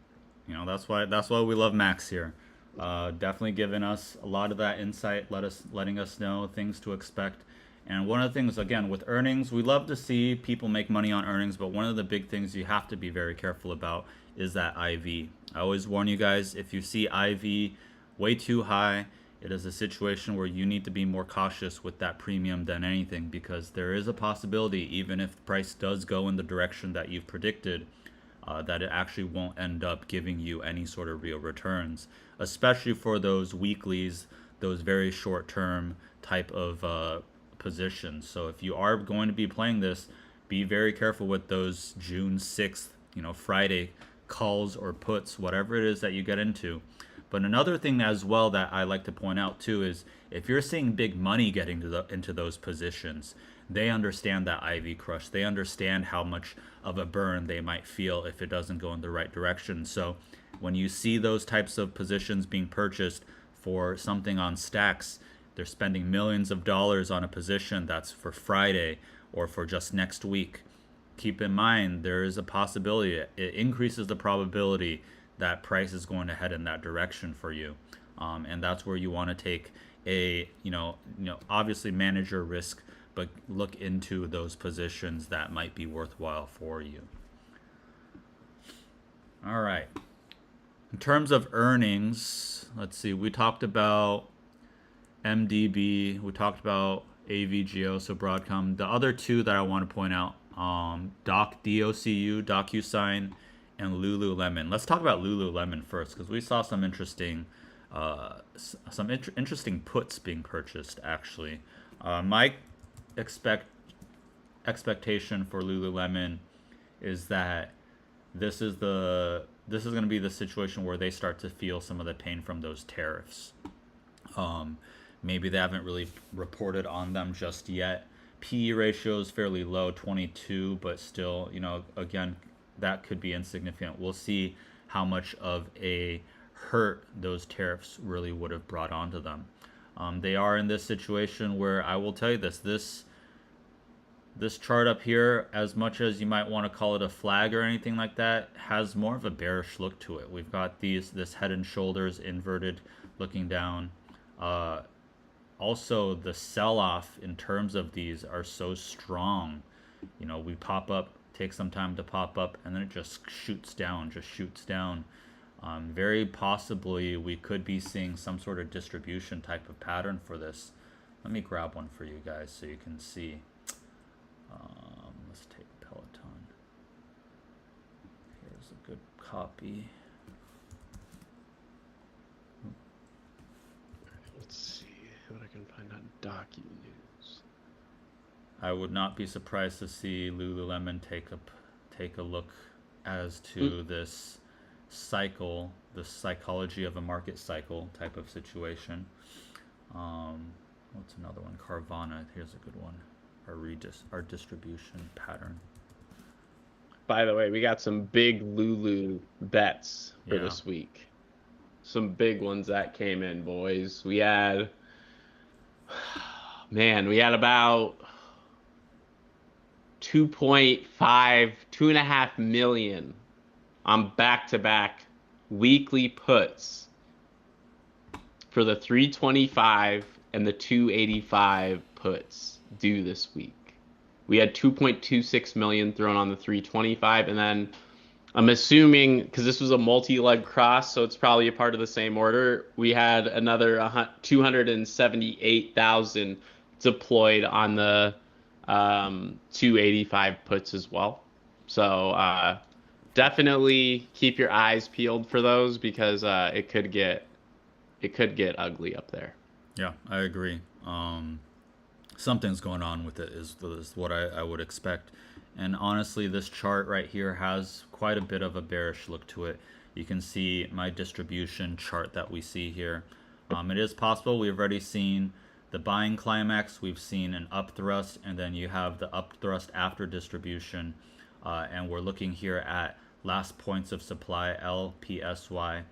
that's why we love Max here. Definitely giving us a lot of that insight, letting us know things to expect. And one of the things, again, with earnings, we love to see people make money on earnings, but one of the big things you have to be very careful about is that IV. I always warn you guys, if you see IV way too high, it is a situation where you need to be more cautious with that premium than anything, because there is a possibility, even if the price does go in the direction that you've predicted, that it actually won't end up giving you any sort of real returns, especially for those weeklies, those very short term type of positions. So if you are going to be playing this, be very careful with those June 6th, Friday calls or puts, whatever it is that you get into. But another thing as well that I like to point out too is if you're seeing big money getting into those positions, they understand that IV crush. They understand how much of a burn they might feel if it doesn't go in the right direction. So when you see those types of positions being purchased for something on stacks, they're spending millions of dollars on a position that's for Friday or for just next week. Keep in mind there is a possibility, it increases the probability that price is going to head in that direction for you, and that's where you want to take a obviously manage your risk, but look into those positions that might be worthwhile for you. All right, in terms of earnings, let's see, we talked about MDB, we talked about AVGO, so Broadcom. The other two that I want to point out, DOCU, DocuSign, and Lululemon. Let's talk about Lululemon first, because we saw some interesting puts being purchased actually. My expectation for Lululemon is that this is going to be the situation where they start to feel some of the pain from those tariffs. Maybe they haven't really reported on them just yet. PE ratio is fairly low, 22, but still, again, that could be insignificant. We'll see how much of a hurt those tariffs really would have brought onto them. They are in this situation where I will tell you this chart up here, as much as you might want to call it a flag or anything like that, has more of a bearish look to it. We've got this head and shoulders inverted looking down. Also, the sell-off in terms of these are so strong. We pop up, take some time to pop up, and then it just shoots down. Very possibly we could be seeing some sort of distribution type of pattern for this. Let me grab one for you guys so you can see. Let's take Peloton. Here's a good copy. Let's see what I can find on Docu News. I would not be surprised to see Lululemon take a look as to this cycle, the psychology of a market cycle type of situation. What's another one? Carvana. Here's a good one. Our distribution pattern. By the way, we got some big Lulu bets for this week. Some big ones that came in, boys. We had about 2.5 million on back-to-back weekly puts for the 325 and the 285 puts due this week. We had 2.26 million thrown on the 325, and then I'm assuming, because this was a multi-leg cross, so it's probably a part of the same order, we had another 278,000 deployed on the 285 puts as well. So definitely keep your eyes peeled for those, because it could get ugly up there. Yeah, I agree. Something's going on with it is what I would expect. And honestly, this chart right here has quite a bit of a bearish look to it. You can see my distribution chart that we see here. It is possible we've already seen the buying climax, we've seen an upthrust, and then you have the upthrust after distribution. And we're looking here at last points of supply, LPSY,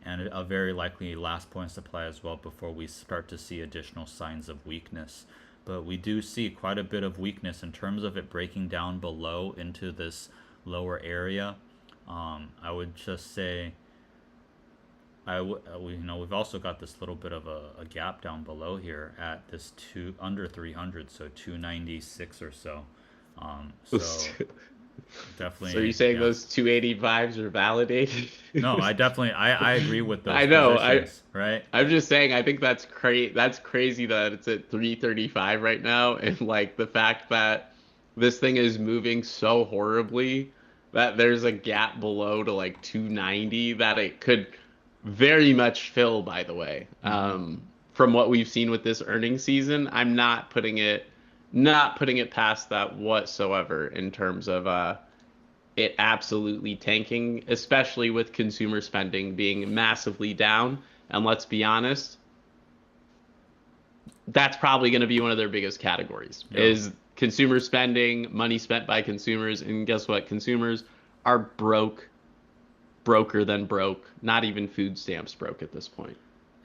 and a very likely last point of supply as well before we start to see additional signs of weakness. But we do see quite a bit of weakness in terms of it breaking down below into this lower area. I would just say we've also got this little bit of a gap down below here at this two under 300, so 296 or so. So So are you definitely, saying yeah. those 285s are validated? No, I definitely I agree with those I know. positions, right? I'm just saying I think that's crazy that it's at 335 right now, and like the fact that this thing is moving so horribly that there's a gap below to like 290 that it could very much fill, by the way. Mm-hmm. From what we've seen with this earnings season, I'm not putting it past that whatsoever in terms of it absolutely tanking, especially with consumer spending being massively down. And let's be honest, that's probably going to be one of their biggest categories Yeah. is consumer spending, money spent by consumers. And guess what? Consumers are broker than broke, not even food stamps broke at this point.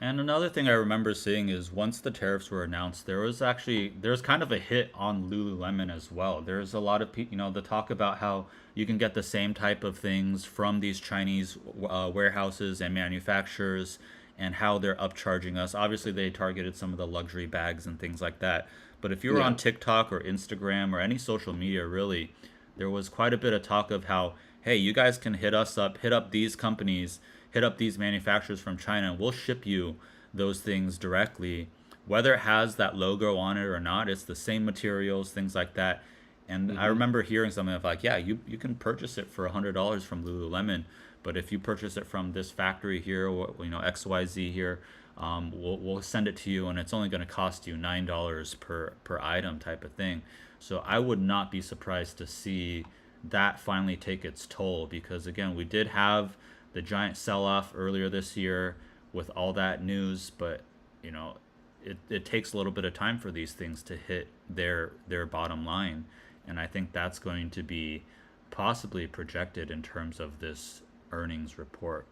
And another thing I remember seeing is once the tariffs were announced, there was kind of a hit on Lululemon as well. There's a lot of the talk about how you can get the same type of things from these Chinese warehouses and manufacturers, and how they're upcharging us. Obviously, they targeted some of the luxury bags and things like that. But if you were Yeah. on TikTok or Instagram or any social media, really, there was quite a bit of talk of how, hey, you guys can hit up these companies, hit up these manufacturers from China, and we'll ship you those things directly. Whether it has that logo on it or not, it's the same materials, things like that. And I Hmm. remember hearing something of like, yeah, you can purchase it for $100 from Lululemon, but if you purchase it from this factory here, or XYZ here, we'll send it to you, and it's only going to cost you $9 per item, type of thing. So I would not be surprised to see that finally take its toll, because again, we did have the giant sell-off earlier this year with all that news, but you know, it takes a little bit of time for these things to hit their bottom line, and I think that's going to be possibly projected in terms of this earnings report.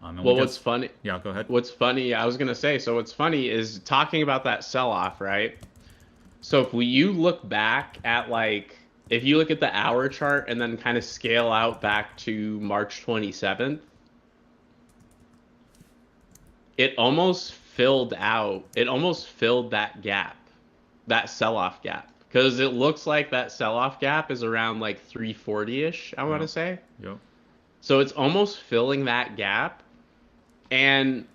And we Well, what's just, funny, yeah, go ahead. what's funny, I was gonna say, so what's funny is talking about that sell-off, right? So you look back at like if you look at the hour chart and then kind of scale out back to March 27th, it almost filled that gap, that sell-off gap. Because it looks like that sell-off gap is around like 340-ish, I want Yep. to say. Yep. So it's almost filling that gap. And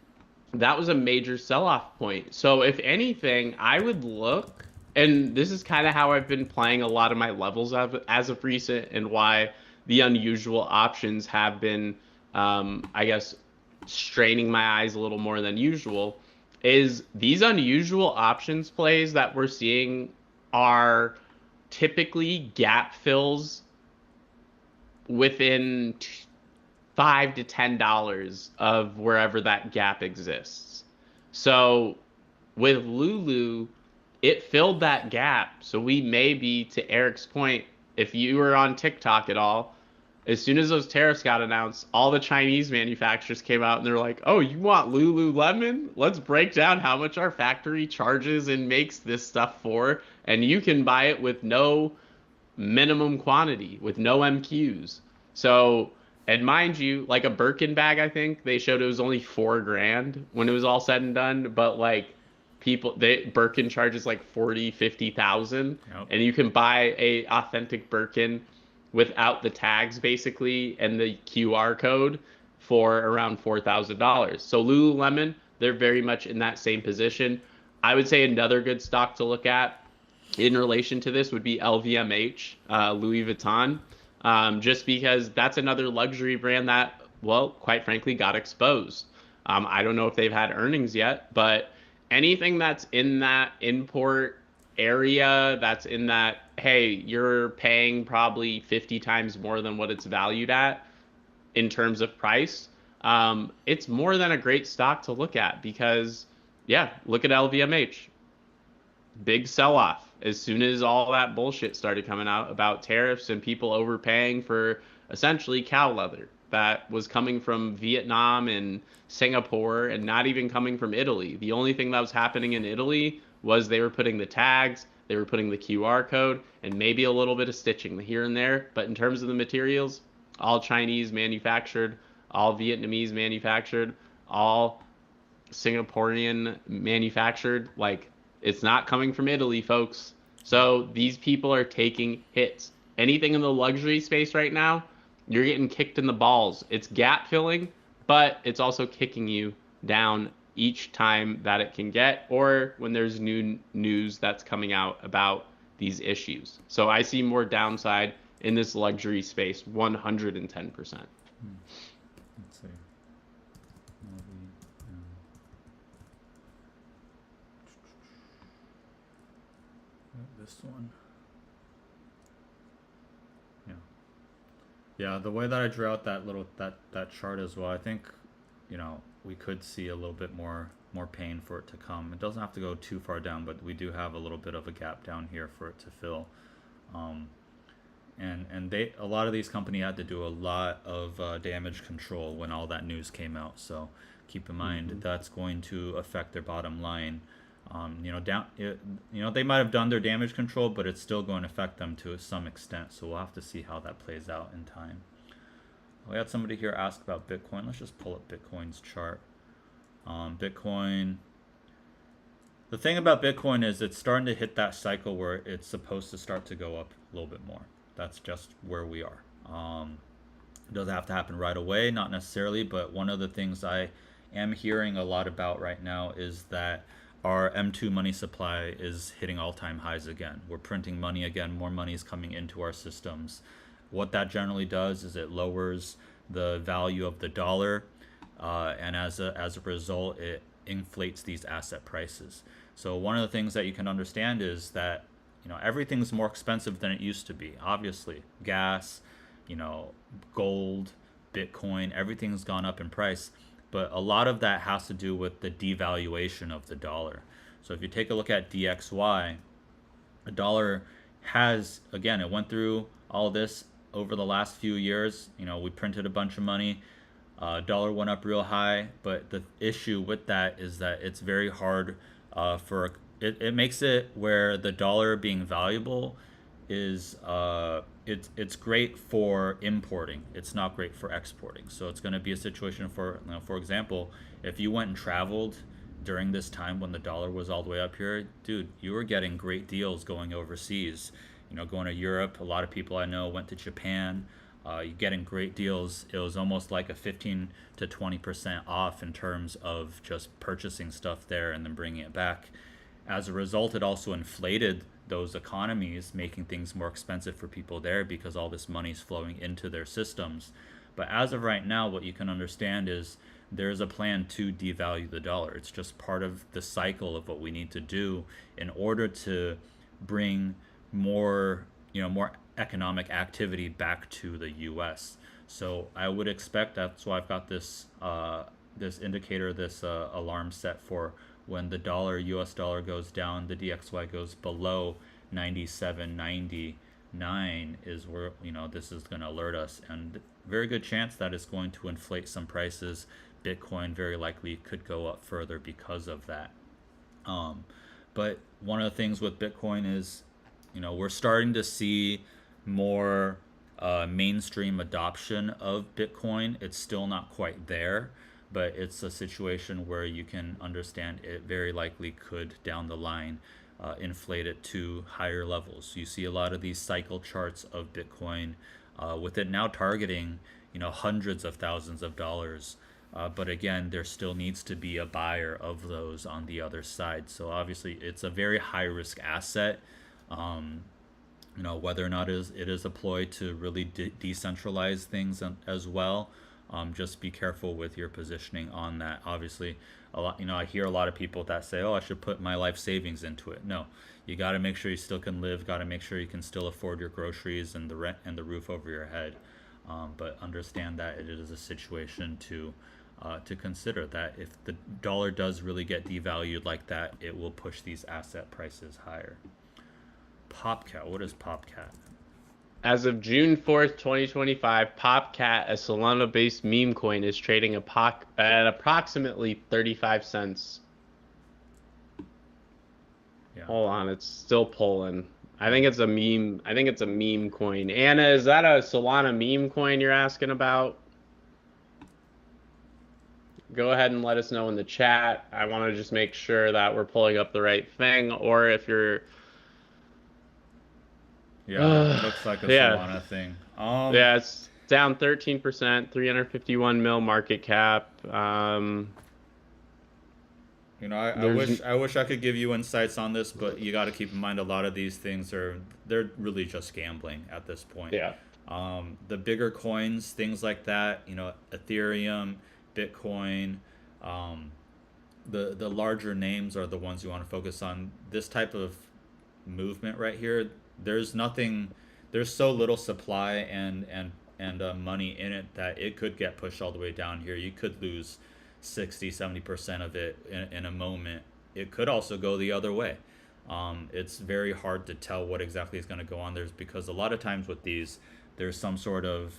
that was a major sell-off point. So if anything, I would look, and this is kind of how I've been playing a lot of my levels as of recent, and why the unusual options have been, I guess, straining my eyes a little more than usual, is these unusual options plays that we're seeing are typically gap fills within $5 to $10 of wherever that gap exists. So with Lulu, it filled that gap. So we may be, to Eric's point, if you were on TikTok at all, as soon as those tariffs got announced, all the Chinese manufacturers came out and they're like, "Oh, you want Lululemon? Let's break down how much our factory charges and makes this stuff for, and you can buy it with no minimum quantity, with no MQs." So, and mind you, like a Birkin bag, I think they showed it was only 4 grand when it was all said and done. But like Birkin charges like 40, 50,000, Yep. and you can buy a authentic Birkin without the tags basically and the QR code for around $4,000. So Lululemon, they're very much in that same position. I would say another good stock to look at in relation to this would be LVMH, Louis Vuitton, just because that's another luxury brand that, well, quite frankly, got exposed. I don't know if they've had earnings yet, but anything that's in that import area, that's in that, hey, you're paying probably 50 times more than what it's valued at in terms of price. It's more than a great stock to look at because, yeah, look at LVMH. big sell off as soon as all that bullshit started coming out about tariffs and people overpaying for essentially cow leather that was coming from Vietnam and Singapore and not even coming from Italy. The only thing that was happening in Italy was they were putting the tags, they were putting the QR code, and maybe a little bit of stitching here and there. But in terms of the materials, all Chinese manufactured, all Vietnamese manufactured, all Singaporean manufactured. Like, it's not coming from Italy, folks. So these people are taking hits. Anything in the luxury space right now, you're getting kicked in the balls. It's gap filling, but it's also kicking you down each time that it can get, or when there's new news that's coming out about these issues. So I see more downside in this luxury space, 110%. Let's see. Maybe, this one. Yeah. Yeah, the way that I drew out that little that chart as well, I think, we could see a little bit more pain for it to come. It doesn't have to go too far down, but we do have a little bit of a gap down here for it to fill. Um, and a lot of these companies had to do a lot of damage control when all that news came out. So keep in mind Mm-hmm. that's going to affect their bottom line. They might have done their damage control, but it's still going to affect them to some extent. So we'll have to see how that plays out in time. We had somebody here ask about Bitcoin. Let's just pull up Bitcoin's chart. Bitcoin. The thing about Bitcoin is it's starting to hit that cycle where it's supposed to start to go up a little bit more. That's just where we are. It doesn't have to happen right away, not necessarily, but one of the things I am hearing a lot about right now is that our M2 money supply is hitting all-time highs again. We're printing money again, more money is coming into our systems. What that generally does is it lowers the value of the dollar, and as a result, it inflates these asset prices. So one of the things that you can understand is that everything's more expensive than it used to be. Obviously, gas, you know, gold, Bitcoin, everything's gone up in price. But a lot of that has to do with the devaluation of the dollar. So if you take a look at DXY, a dollar has, again, it went through all this over the last few years. We printed a bunch of money. Dollar went up real high, but the issue with that is that it's very hard for it makes it where the dollar being valuable is it's great for importing. It's not great for exporting. So it's going to be a situation for example, if you went and traveled during this time when the dollar was all the way up here, dude, you were getting great deals going overseas. Going to Europe. A lot of people I know went to Japan. You're getting great deals. It was almost like a 15 to 20% off in terms of just purchasing stuff there and then bringing it back. As a result, it also inflated those economies, making things more expensive for people there because all this money is flowing into their systems. But as of right now, what you can understand is there's a plan to devalue the dollar. It's just part of the cycle of what we need to do in order to bring more economic activity back to the U.S. So I would expect that's why I've got this indicator, this alarm set for when the U.S. dollar goes down, the DXY goes below 97.99 is where this is going to alert us, and very good chance that it's going to inflate some prices. Bitcoin very likely could go up further because of that. But one of the things with Bitcoin is, we're starting to see more mainstream adoption of Bitcoin. It's still not quite there, but it's a situation where you can understand it very likely could down the line inflate it to higher levels. You see a lot of these cycle charts of Bitcoin with it now targeting hundreds of thousands of dollars. But again, there still needs to be a buyer of those on the other side. So obviously, it's a very high risk asset. Um, Whether or not it is deployed to really decentralize things as well. Just be careful with your positioning on that. Obviously, I hear a lot of people that say, "Oh, I should put my life savings into it." No, you got to make sure you still can live. Got to make sure you can still afford your groceries and the rent and the roof over your head. But understand that it is a situation to to consider that if the dollar does really get devalued like that, it will push these asset prices higher. Popcat, what is Popcat? As of June 4th, 2025, Popcat, a Solana-based meme coin, is trading at approximately 35 cents. Yeah. Hold on, it's still pulling. I Oh, think it's a meme. I think it's a meme coin. Anna, is that a Solana meme coin you're asking about? Go ahead and let us know in the chat. I want to just make sure that we're pulling up the right thing, or if you're, yeah, it looks like a yeah, Solana thing. yeah, it's down 13%, 351 mil market cap. I There's, wish I could give you insights on this, but you got to keep in mind a lot of these things they're really just gambling at this point. yeah. The bigger coins, things like that, Ethereum, Bitcoin, um, the larger names are the ones you want to focus on. This type of movement right here, there's nothing, there's so little supply and money in it that it could get pushed all the way down here. You could lose 60-70% of it in a moment. It could also go the other way. It's very hard to tell what exactly is going to go on. There's because a lot of times with these, there's some sort of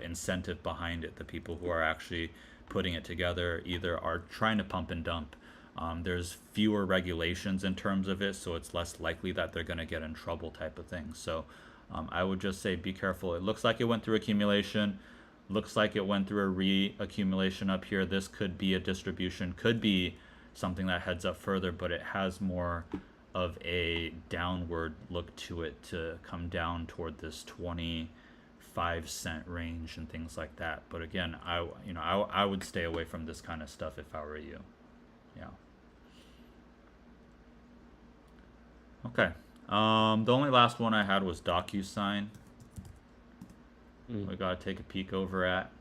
incentive behind it. The people who are actually putting it together either are trying to pump and dump. There's fewer regulations in terms of it, so it's less likely that they're going to get in trouble, type of thing. So I would just say be careful. It looks like it went through accumulation. Looks like it went through a re-accumulation up here. This could be a distribution, could be something that heads up further, but it has more of a downward look to it to come down toward this 25-cent range and things like that. But again, I would stay away from this kind of stuff if I were you. Yeah. Okay. The only last one I had was DocuSign. We gotta take a peek over at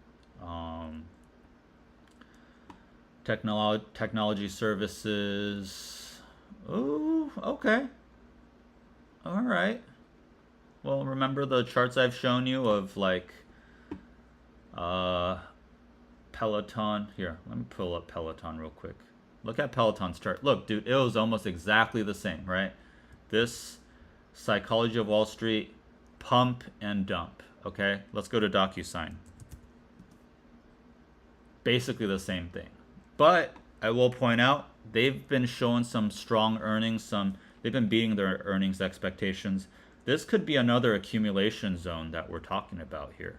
technology services. Oh, okay. All right. Well, remember the charts I've shown you of like uh, Peloton? Here, let me pull up Peloton real quick. Look at Peloton's chart. Look, dude, it was almost exactly the same, right? This Psychology of Wall Street, pump and dump. Okay, let's go to DocuSign. Basically the same thing. But I will point out they've been showing some strong earnings. They've been beating their earnings expectations. This could be another accumulation zone that we're talking about here.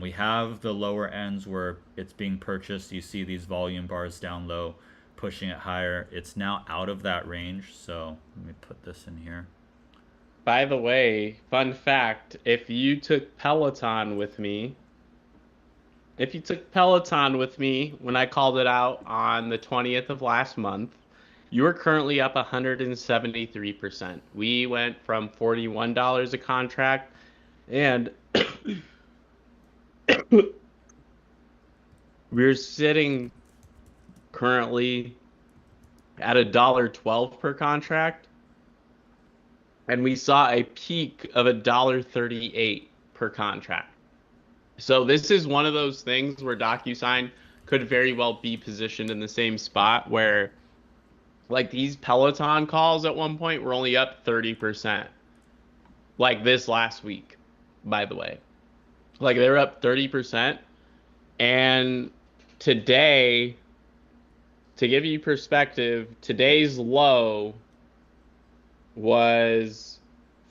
We have the lower ends where it's being purchased. You see these volume bars down low, pushing it higher. It's now out of that range. So let me put this in here. By the way, fun fact, if you took Peloton with me when I called it out on the 20th of last month, you are currently up 173%. We went from $41 a contract and we're sitting currently at $1.12 per contract, and we saw a peak of $1.38 per contract. So this is one of those things where DocuSign could very well be positioned in the same spot where like these Peloton calls at one point were only up 30%. Like this last week, by the way. Like they were up 30%. And today, to give you perspective, today's low was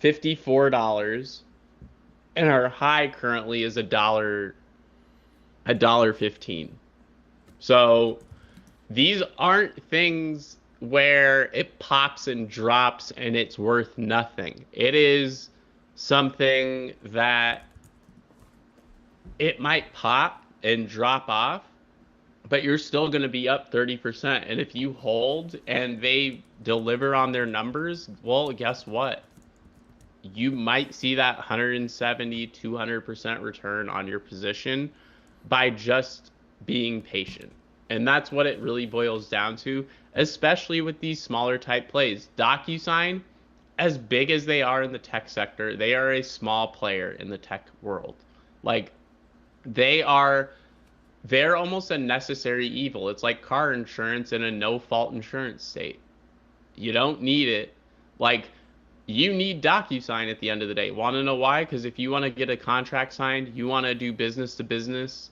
$54 and our high currently is $1.15. So these aren't things where it pops and drops and it's worth nothing. It is something that it might pop and drop off, but you're still going to be up 30%. And if you hold and they deliver on their numbers, well, guess what? You might see that 170, 200% return on your position by just being patient. And that's what it really boils down to, especially with these smaller type plays. DocuSign, as big as they are in the tech sector, they are a small player in the tech world. Like they are they're almost a necessary evil. It's like car insurance in a no-fault insurance state. You don't need it. Like, you need DocuSign at the end of the day. Want to know why? Because if you want to get a contract signed, you want to do business to business,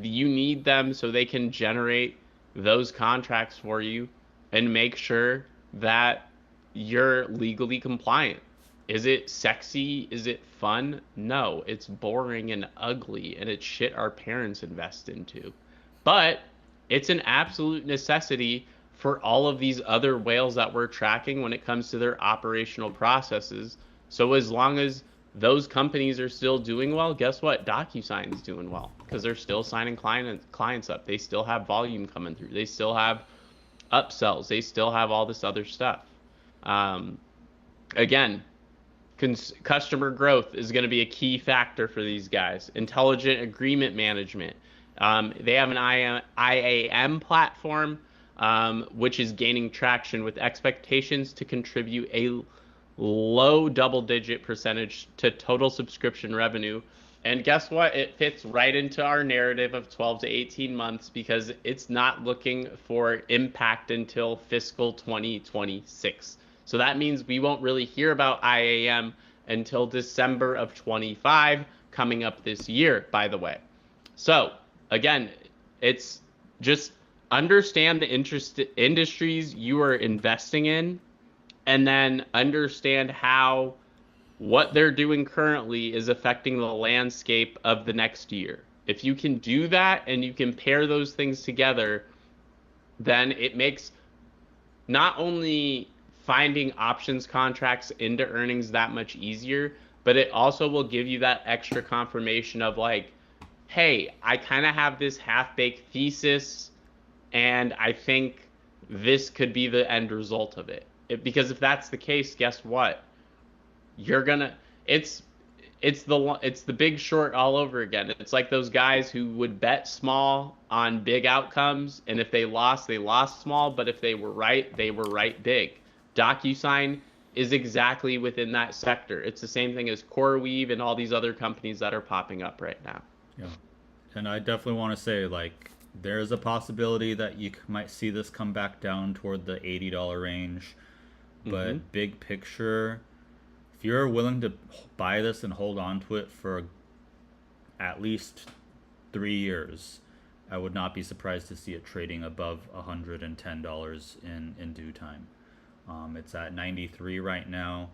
you need them so they can generate those contracts for you and make sure that you're legally compliant. Is it sexy? Is it fun? No, it's boring and ugly, and it's shit our parents invest into. But it's an absolute necessity for all of these other whales that we're tracking when it comes to their operational processes. So as long as those companies are still doing well, guess what? DocuSign's doing well because they're still signing clients up. They still have volume coming through. They still have upsells. They still have all this other stuff. Um, Again, customer growth is going to be a key factor for these guys. Intelligent agreement management. They have an IAM platform, which is gaining traction with expectations to contribute a low double-digit percentage to total subscription revenue. And guess what? It fits right into our narrative of 12 to 18 months because it's not looking for impact until fiscal 2026. So that means we won't really hear about IAM until December of 25, coming up this year, by the way. So again, it's just understand the industries you are investing in and then understand how what they're doing currently is affecting the landscape of the next year. If you can do that and you can pair those things together, then it makes not only finding options contracts into earnings that much easier, but it also will give you that extra confirmation of like, hey, I kind of have this half-baked thesis and I think this could be the end result of it. Because if that's the case, guess what? You're gonna it's it's the big short all over again. It's like those guys who would bet small on big outcomes, and if they lost small, but if they were right big. DocuSign is exactly within that sector. It's the same thing as CoreWeave and all these other companies that are popping up right now. Yeah. And I definitely want to say, like, there's a possibility that you might see this come back down toward the $80 range. Mm-hmm. But big picture, if you're willing to buy this and hold on to it for at least 3 years, I would not be surprised to see it trading above $110 in due time. It's at 93 right now,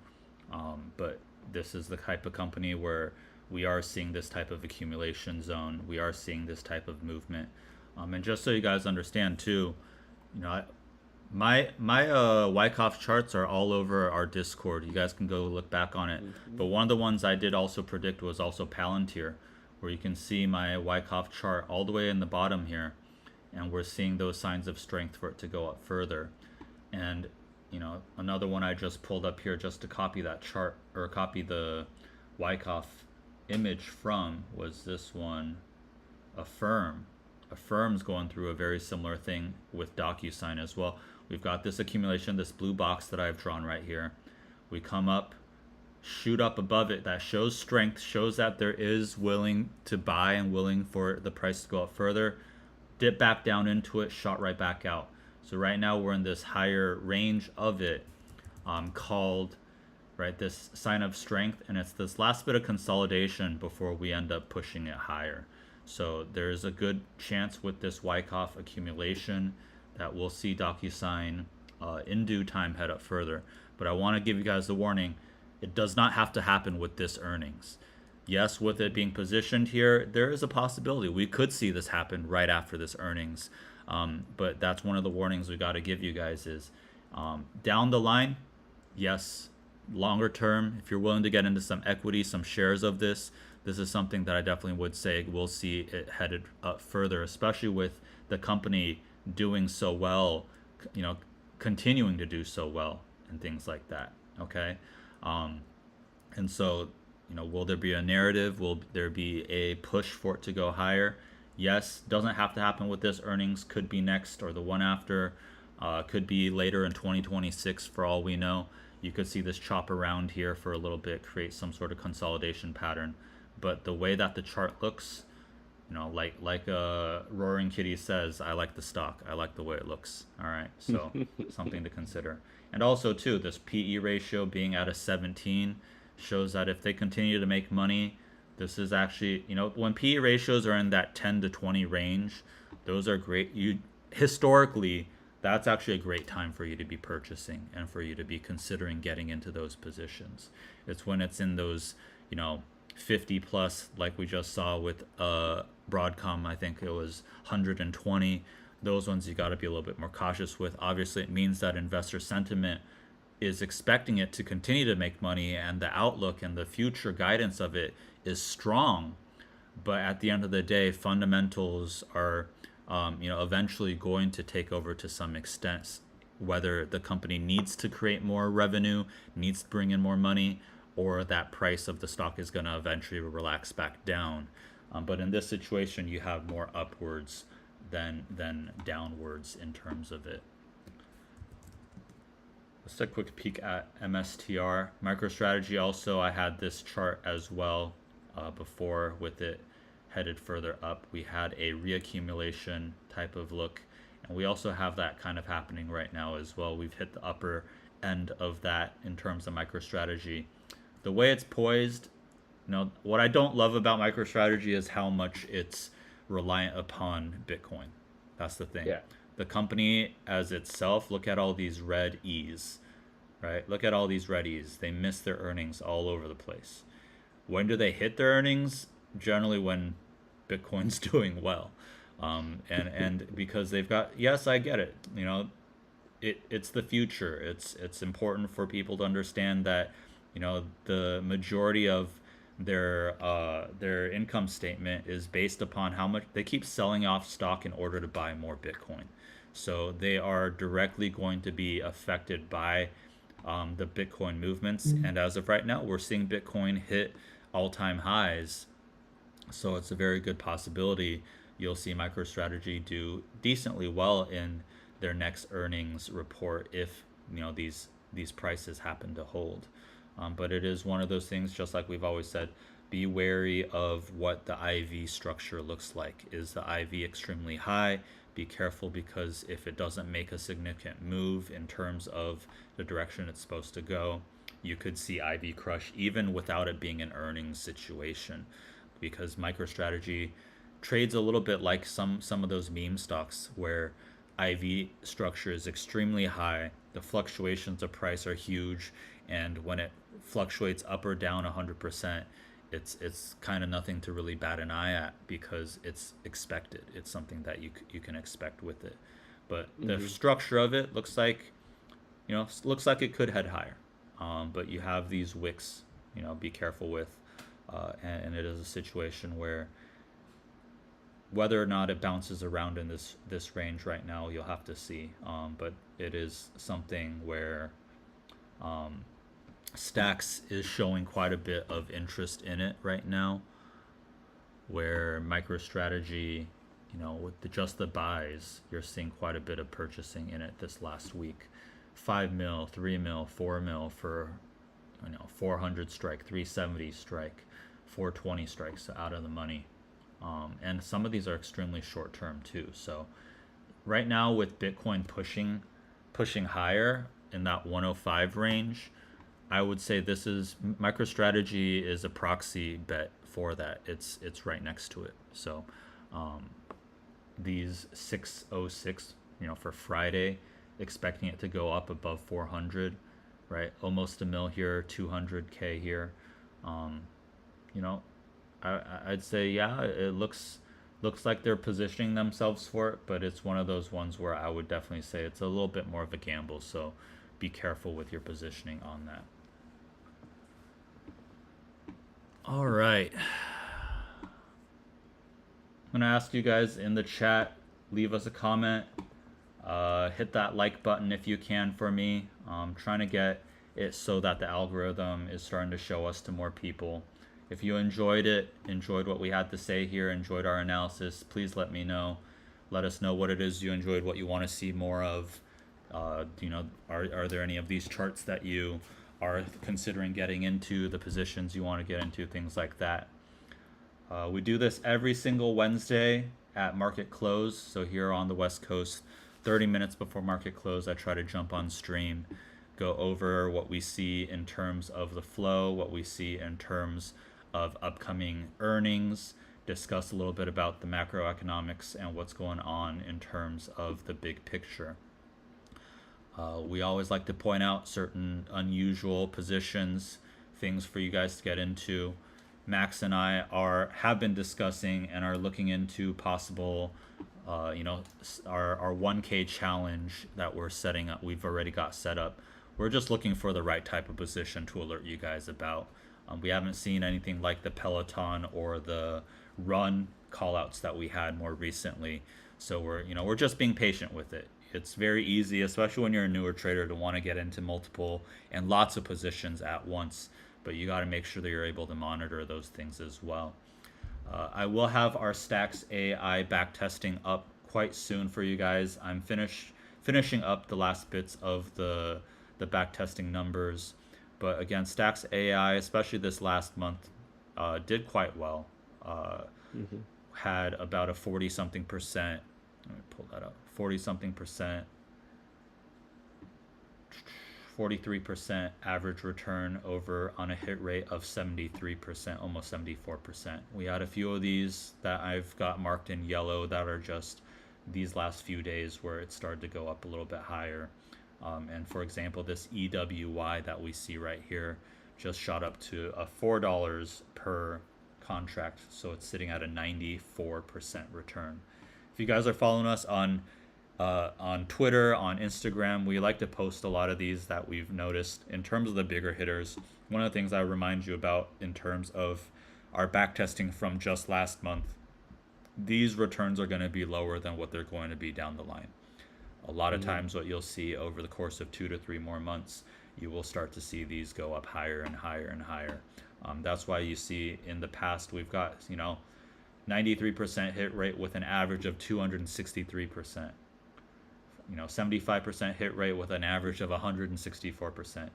but this is the type of company where we are seeing this type of accumulation zone. We are seeing this type of movement. And just so you guys understand too, you know, my Wyckoff charts are all over our Discord. You guys can go look back on it. Mm-hmm. But one of the ones I did also predict was also Palantir, where you can see my Wyckoff chart all the way in the bottom here, and we're seeing those signs of strength for it to go up further. And you know, another one I just pulled up here just to copy that chart or copy the Wyckoff image from was this one, Affirm. Affirm's going through a very similar thing with DocuSign as well. We've got this accumulation, this blue box that I've drawn right here. We come up, shoot up above it. That shows strength, shows that there is willing to buy and willing for the price to go up further. Dip back down into it, shot right back out. So right now we're in this higher range of it, called, right, this sign of strength, and it's this last bit of consolidation before we end up pushing it higher. So there's a good chance with this Wyckoff accumulation that we'll see DocuSign in due time head up further. But I want to give you guys the warning, it does not have to happen with this earnings. Yes, with it being positioned here, there is a possibility we could see this happen right after this earnings. But that's one of the warnings we got to give you guys is down the line, yes, longer term, if you're willing to get into some equity, some shares of this, this is something that I definitely would say we'll see it headed up further, especially with the company doing so well, you know, continuing to do so well and things like that. Okay. And so, you know, will there be a narrative? Will there be a push for it to go higher? Yes, doesn't have to happen with this earnings. Could be next or the one after. Could be later in 2026 for all we know. You could see this chop around here for a little bit, create some sort of consolidation pattern. But the way that the chart looks, like Roaring Kitty says, I like the stock. I like the way it looks. All right, so something to consider. And also too, this PE ratio being at a 17 shows that if they continue to make money, this is actually, when PE ratios are in that 10 to 20 range, those are great. You historically, that's actually a great time for you to be purchasing and for you to be considering getting into those positions. It's when it's in those, 50 plus, like we just saw with Broadcom. I think it was 120. Those ones you got to be a little bit more cautious with. Obviously, it means that investor sentiment is expecting it to continue to make money, and the outlook and the future guidance of it is strong. But at the end of the day, fundamentals are, eventually going to take over to some extent. Whether the company needs to create more revenue, needs to bring in more money, or that price of the stock is going to eventually relax back down. But in this situation, you have more upwards than downwards in terms of it. Let's take a quick peek at MSTR. MicroStrategy also, I had this chart as well before with it headed further up. We had a reaccumulation type of look, and we also have that kind of happening right now as well. We've hit the upper end of that in terms of MicroStrategy. The way it's poised, what I don't love about MicroStrategy is how much it's reliant upon Bitcoin. That's the thing. Yeah. The company as itself, look at all these red E's, right? Look at all these red E's. They miss their earnings all over the place. When do they hit their earnings? Generally when Bitcoin's doing well. And because they've got, yes, I get it. It's the future. It's important for people to understand that, the majority of their income statement is based upon how much they keep selling off stock in order to buy more Bitcoin. So they are directly going to be affected by the Bitcoin movements. And as of right now, we're seeing Bitcoin hit all-time highs. So it's a very good possibility you'll see MicroStrategy do decently well in their next earnings report if these prices happen to hold. But it is one of those things, just like we've always said, be wary of what the IV structure looks like. Is the IV extremely high? Be careful, because if it doesn't make a significant move in terms of the direction it's supposed to go, you could see IV crush even without it being an earnings situation, because MicroStrategy trades a little bit like some of those meme stocks where IV structure is extremely high, the fluctuations of price are huge, and when it fluctuates up or down 100%, it's kind of nothing to really bat an eye at, because it's expected. It's something that you can expect with it. But the structure of it looks like it could head higher. But you have these wicks, be careful with, and it is a situation where whether or not it bounces around in this range right now, you'll have to see. But it is something where Stacks is showing quite a bit of interest in it right now, where MicroStrategy, with just the buys, you're seeing quite a bit of purchasing in it this last week. 5 mil, 3 mil, 4 mil for 400 strike, 370 strike, 420 strikes out of the money. And some of these are extremely short term too. So right now with Bitcoin pushing higher in that 105 range, I would say this is MicroStrategy is a proxy bet for that. It's right next to it. So these 606, for Friday, expecting it to go up above 400, right? Almost a mil here, 200K here. I'd say, yeah, it looks like they're positioning themselves for it, but it's one of those ones where I would definitely say it's a little bit more of a gamble. So be careful with your positioning on that. All right. I'm going to ask you guys in the chat, leave us a comment. Hit that like button if you can for me. I'm trying to get it so that the algorithm is starting to show us to more people. If you enjoyed it, enjoyed what we had to say here, enjoyed our analysis, please let me know. Let us know what it is you enjoyed, what you want to see more of. Are there any of these charts that you are considering getting into, the positions you want to get into, things like that. We do this every single Wednesday at market close. So here on the West Coast, 30 minutes before market close, I try to jump on stream, go over what we see in terms of the flow, what we see in terms of upcoming earnings, discuss a little bit about the macroeconomics and what's going on in terms of the big picture. We always like to point out certain unusual positions, things for you guys to get into. Max and I have been discussing and are looking into possible, our 1K challenge that we're setting up. We've already got set up. We're just looking for the right type of position to alert you guys about. We haven't seen anything like the Peloton or the run callouts that we had more recently. So we're just being patient with it. It's very easy, especially when you're a newer trader, to want to get into multiple and lots of positions at once. But you got to make sure that you're able to monitor those things as well. I will have our Stacks AI back testing up quite soon for you guys. I'm finishing up the last bits of the back testing numbers. But again, Stacks AI, especially this last month, did quite well. Mm-hmm. Had about a 40 something percent. Let me pull that up. 40 something percent, 43% average return over on a hit rate of 73%, almost 74%. We had a few of these that I've got marked in yellow that are just these last few days where it started to go up a little bit higher. And for example, this EWY that we see right here just shot up to a $4 per contract. So it's sitting at a 94% return. If you guys are following us on Twitter, on Instagram, we like to post a lot of these that we've noticed in terms of the bigger hitters. One of the things I remind you about in terms of our back testing from just last month, these returns are going to be lower than what they're going to be down the line. A lot of times what you'll see over the course of 2 to 3 more months, you will start to see these go up higher and higher and higher. That's why you see in the past we've got 93% hit rate with an average of 263%. 75% hit rate with an average of 164%.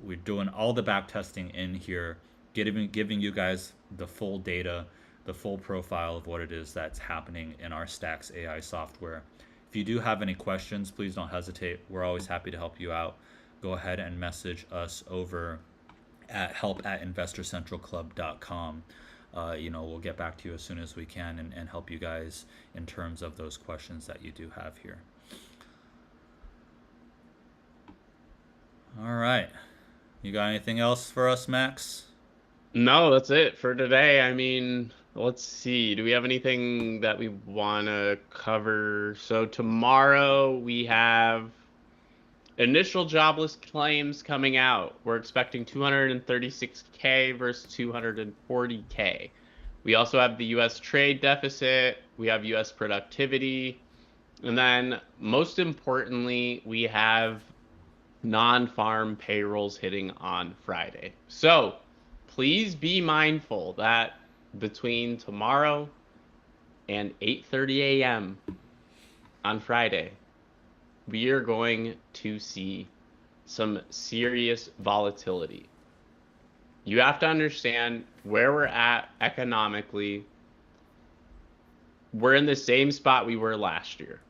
We're doing all the back testing in here, giving you guys the full data, the full profile of what it is that's happening in our Stacks AI software. If you do have any questions, please don't hesitate. We're always happy to help you out. Go ahead and message us over at help@investorcentralclub.com. We'll get back to you as soon as we can and help you guys in terms of those questions that you do have here. All right. You got anything else for us, Max? No, that's it for today. I mean, let's see. Do we have anything that we want to cover? So tomorrow we have initial jobless claims coming out. We're expecting 236K versus 240K. We also have the U.S. trade deficit. We have U.S. productivity. And then most importantly, we have non-farm payrolls hitting on Friday. So please be mindful that between tomorrow and 8:30 a.m. on Friday, we are going to see some serious volatility. You have to understand where we're at economically. We're in the same spot we were last year.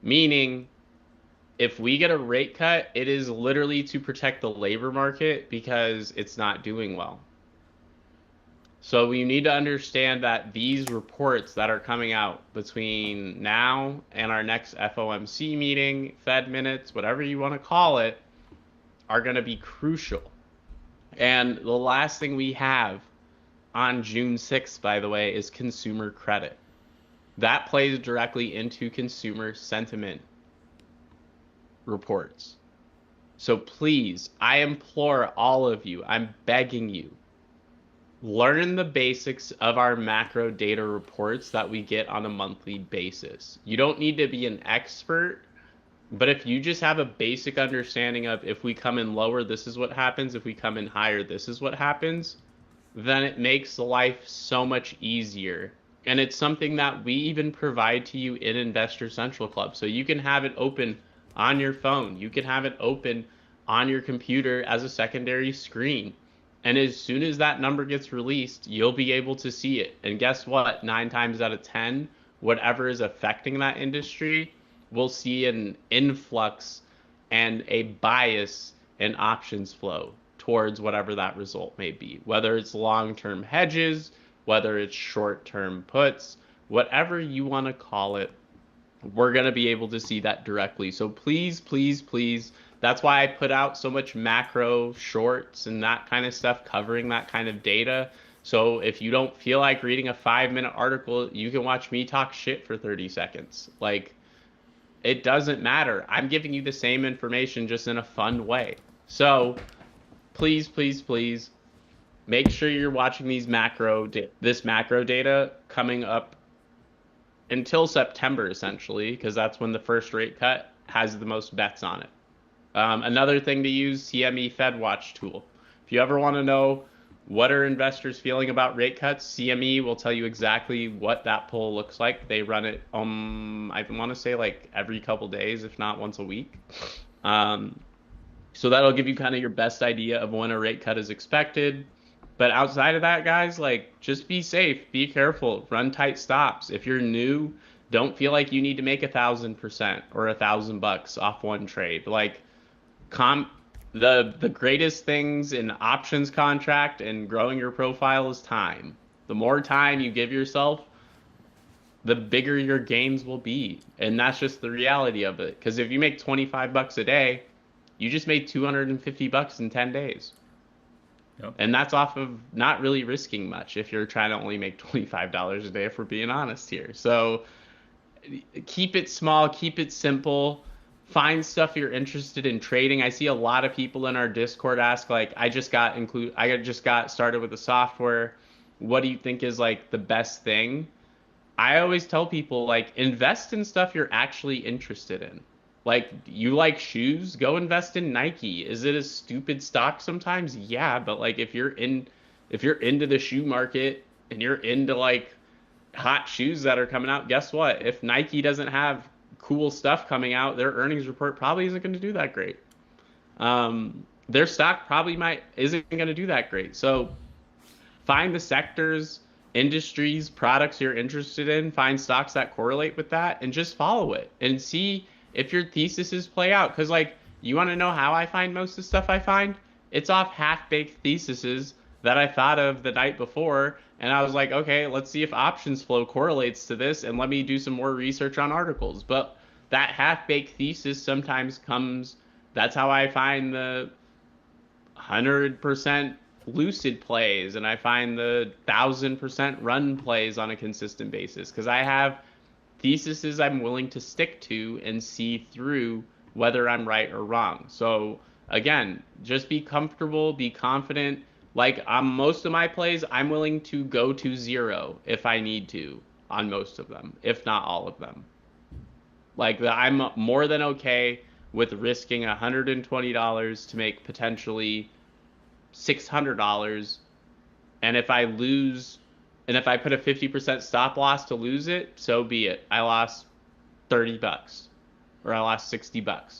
Meaning, if we get a rate cut, it is literally to protect the labor market because it's not doing well. So we need to understand that these reports that are coming out between now and our next FOMC meeting, Fed minutes, whatever you want to call it, are going to be crucial. And the last thing we have on June 6th, by the way, is consumer credit. That plays directly into consumer sentiment reports. So please, I implore all of you, I'm begging you, learn the basics of our macro data reports that we get on a monthly basis. You don't need to be an expert, but if you just have a basic understanding of if we come in lower, this is what happens. If we come in higher, this is what happens, then it makes life so much easier. And it's something that we even provide to you in Investor Central Club. So you can have it open on your phone. You can have it open on your computer as a secondary screen. And as soon as that number gets released, you'll be able to see it. And guess what? 9 times out of 10, whatever is affecting that industry, we'll see an influx and a bias in options flow towards whatever that result may be, whether it's long-term hedges, whether it's short-term puts, whatever you want to call it, we're going to be able to see that directly. So please, please, please, that's why I put out so much macro shorts and that kind of stuff covering that kind of data. So if you don't feel like reading a 5-minute article, you can watch me talk shit for 30 seconds. Like, it doesn't matter. I'm giving you the same information just in a fun way. So please, please, please make sure you're watching this macro data coming up until September, essentially, because that's when the first rate cut has the most bets on it. Another thing to use, CME Fed Watch tool. If you ever want to know what are investors feeling about rate cuts, CME will tell you exactly what that poll looks like. They run it, I want to say like every couple days, if not once a week. So that'll give you kind of your best idea of when a rate cut is expected. But outside of that, guys, like just be safe, be careful, run tight stops. If you're new, don't feel like you need to make 1,000% or $1,000 off one trade. Like com the greatest things in options contract and growing your profile is time. The more time you give yourself, the bigger your gains will be. And that's just the reality of it. Because if you make $25 a day, you just made $250 in 10 days. Yep. And that's off of not really risking much if you're trying to only make $25 a day, if we're being honest here. So keep it small, keep it simple, find stuff you're interested in trading. I see a lot of people in our Discord ask, like, I just got started with the software. What do you think is like the best thing? I always tell people, like, invest in stuff you're actually interested in. Like, you like shoes? Go invest in Nike. Is it a stupid stock sometimes? Yeah, but like if you're into the shoe market and you're into like hot shoes that are coming out, guess what? If Nike doesn't have cool stuff coming out, their earnings report probably isn't going to do that great. Their stock probably might isn't going to do that great. So find the sectors, industries, products you're interested in, find stocks that correlate with that, and just follow it and see if your theses play out. Because, like, you want to know how I find most of the stuff I find? It's off half-baked theses that I thought of the night before, and I was like, okay, let's see if options flow correlates to this, and let me do some more research on articles. But that half-baked thesis sometimes comes. That's how I find the 100% lucid plays, and I find the 1,000% run plays on a consistent basis because I have theses I'm willing to stick to and see through whether I'm right or wrong. So again, just be comfortable, be confident. Like on most of my plays, I'm willing to go to zero if I need to on most of them, if not all of them. Like I'm more than okay with risking $120 to make potentially $600. And if I lose, and if I put a 50% stop loss to lose it, so be it. I lost $30 or I lost $60.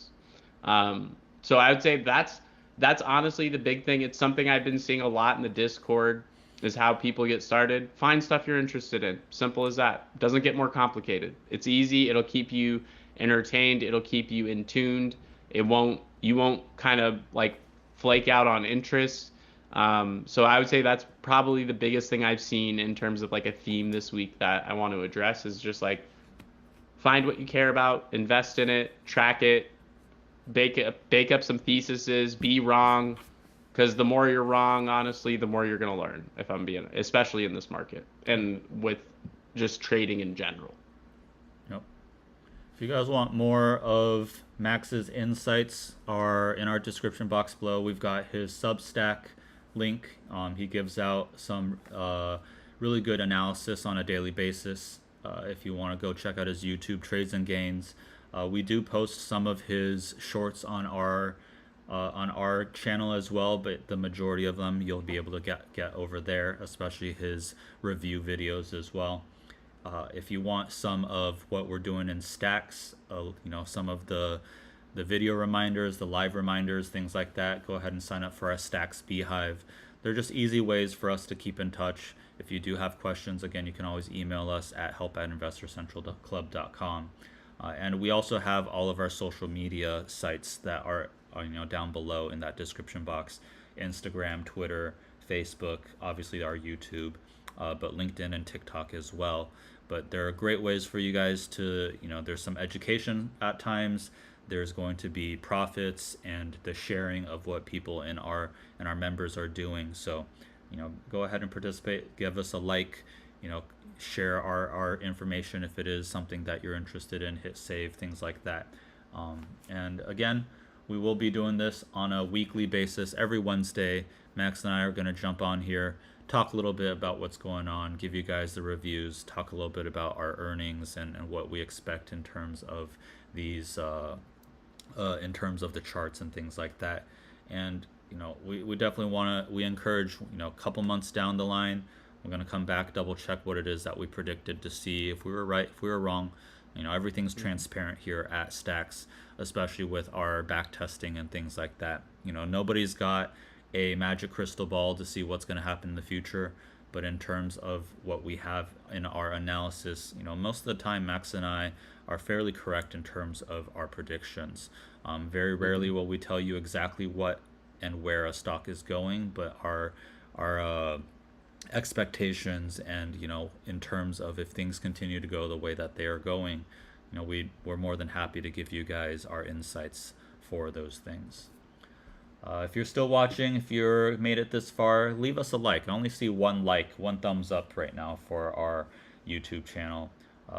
So I would say that's honestly the big thing. It's something I've been seeing a lot in the Discord is how people get started. Find stuff you're interested in. Simple as that. Doesn't get more complicated. It's easy. It'll keep you entertained. It'll keep you in tuned. You won't kind of like flake out on interest. So I would say that's probably the biggest thing I've seen in terms of like a theme this week that I want to address is just like find what you care about, invest in it, track it, bake up some theses, be wrong, because the more you're wrong, honestly, the more you're going to learn, if I'm being, especially in this market and with just trading in general. Yep. If you guys want more of Max's insights, are in our description box below. We've got his Substack link. He gives out some really good analysis on a daily basis. If you want to go check out his YouTube, Trades and Gains. We do post some of his shorts on our channel as well, but the majority of them you'll be able to get over there, especially his review videos as well. If you want some of what we're doing in stacks, some of the video reminders, the live reminders, things like that, go ahead and sign up for our Stacks Beehive. they're just easy ways for us to keep in touch. If you do have questions, again, you can always email us at help@investorcentralclub.com. And we also have all of our social media sites that are down below in that description box: Instagram, Twitter, Facebook, obviously our YouTube, but LinkedIn and TikTok as well. But there are great ways for you guys to, there's some education at times. There's going to be profits and the sharing of what people in our members are doing. So, go ahead and participate. Give us a like. Share our information if it is something that you're interested in. Hit save, things like that. And again, we will be doing this on a weekly basis every Wednesday. Max and I are going to jump on here, talk a little bit about what's going on, give you guys the reviews, talk a little bit about our earnings and what we expect in terms of these, in terms of the charts and things like that. And we definitely want to. We encourage a couple months down the line, we're going to come back, double check what it is that we predicted to see if we were right, if we were wrong. Everything's transparent here at Stacks, especially with our back testing and things like that. Nobody's got a magic crystal ball to see what's going to happen in the future, but in terms of what we have in our analysis, most of the time Max and I are fairly correct in terms of our predictions. Very rarely will we tell you exactly what and where a stock is going, but our expectations and in terms of if things continue to go the way that they are going, we're more than happy to give you guys our insights for those things. If you're still watching, if you're made it this far, leave us a like. I only see one like, one thumbs up right now for our YouTube channel.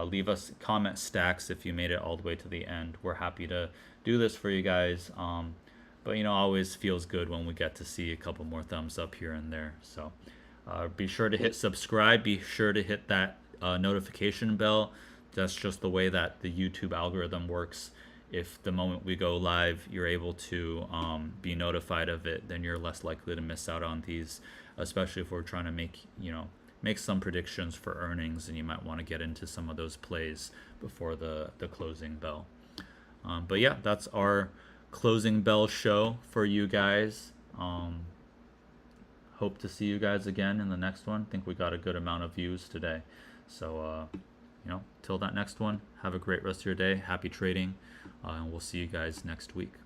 Leave us comment Stacks if you made it all the way to the end. We're happy to do this for you guys. But always feels good when we get to see a couple more thumbs up here and there. So be sure to hit subscribe. Be sure to hit that notification bell. That's just the way that the YouTube algorithm works. If the moment we go live, you're able to be notified of it, then you're less likely to miss out on these, especially if we're trying to make some predictions for earnings, and you might want to get into some of those plays before the closing bell. But yeah, that's our closing bell show for you guys. Hope to see you guys again in the next one. I think we got a good amount of views today. So, till that next one, have a great rest of your day. Happy trading. And we'll see you guys next week.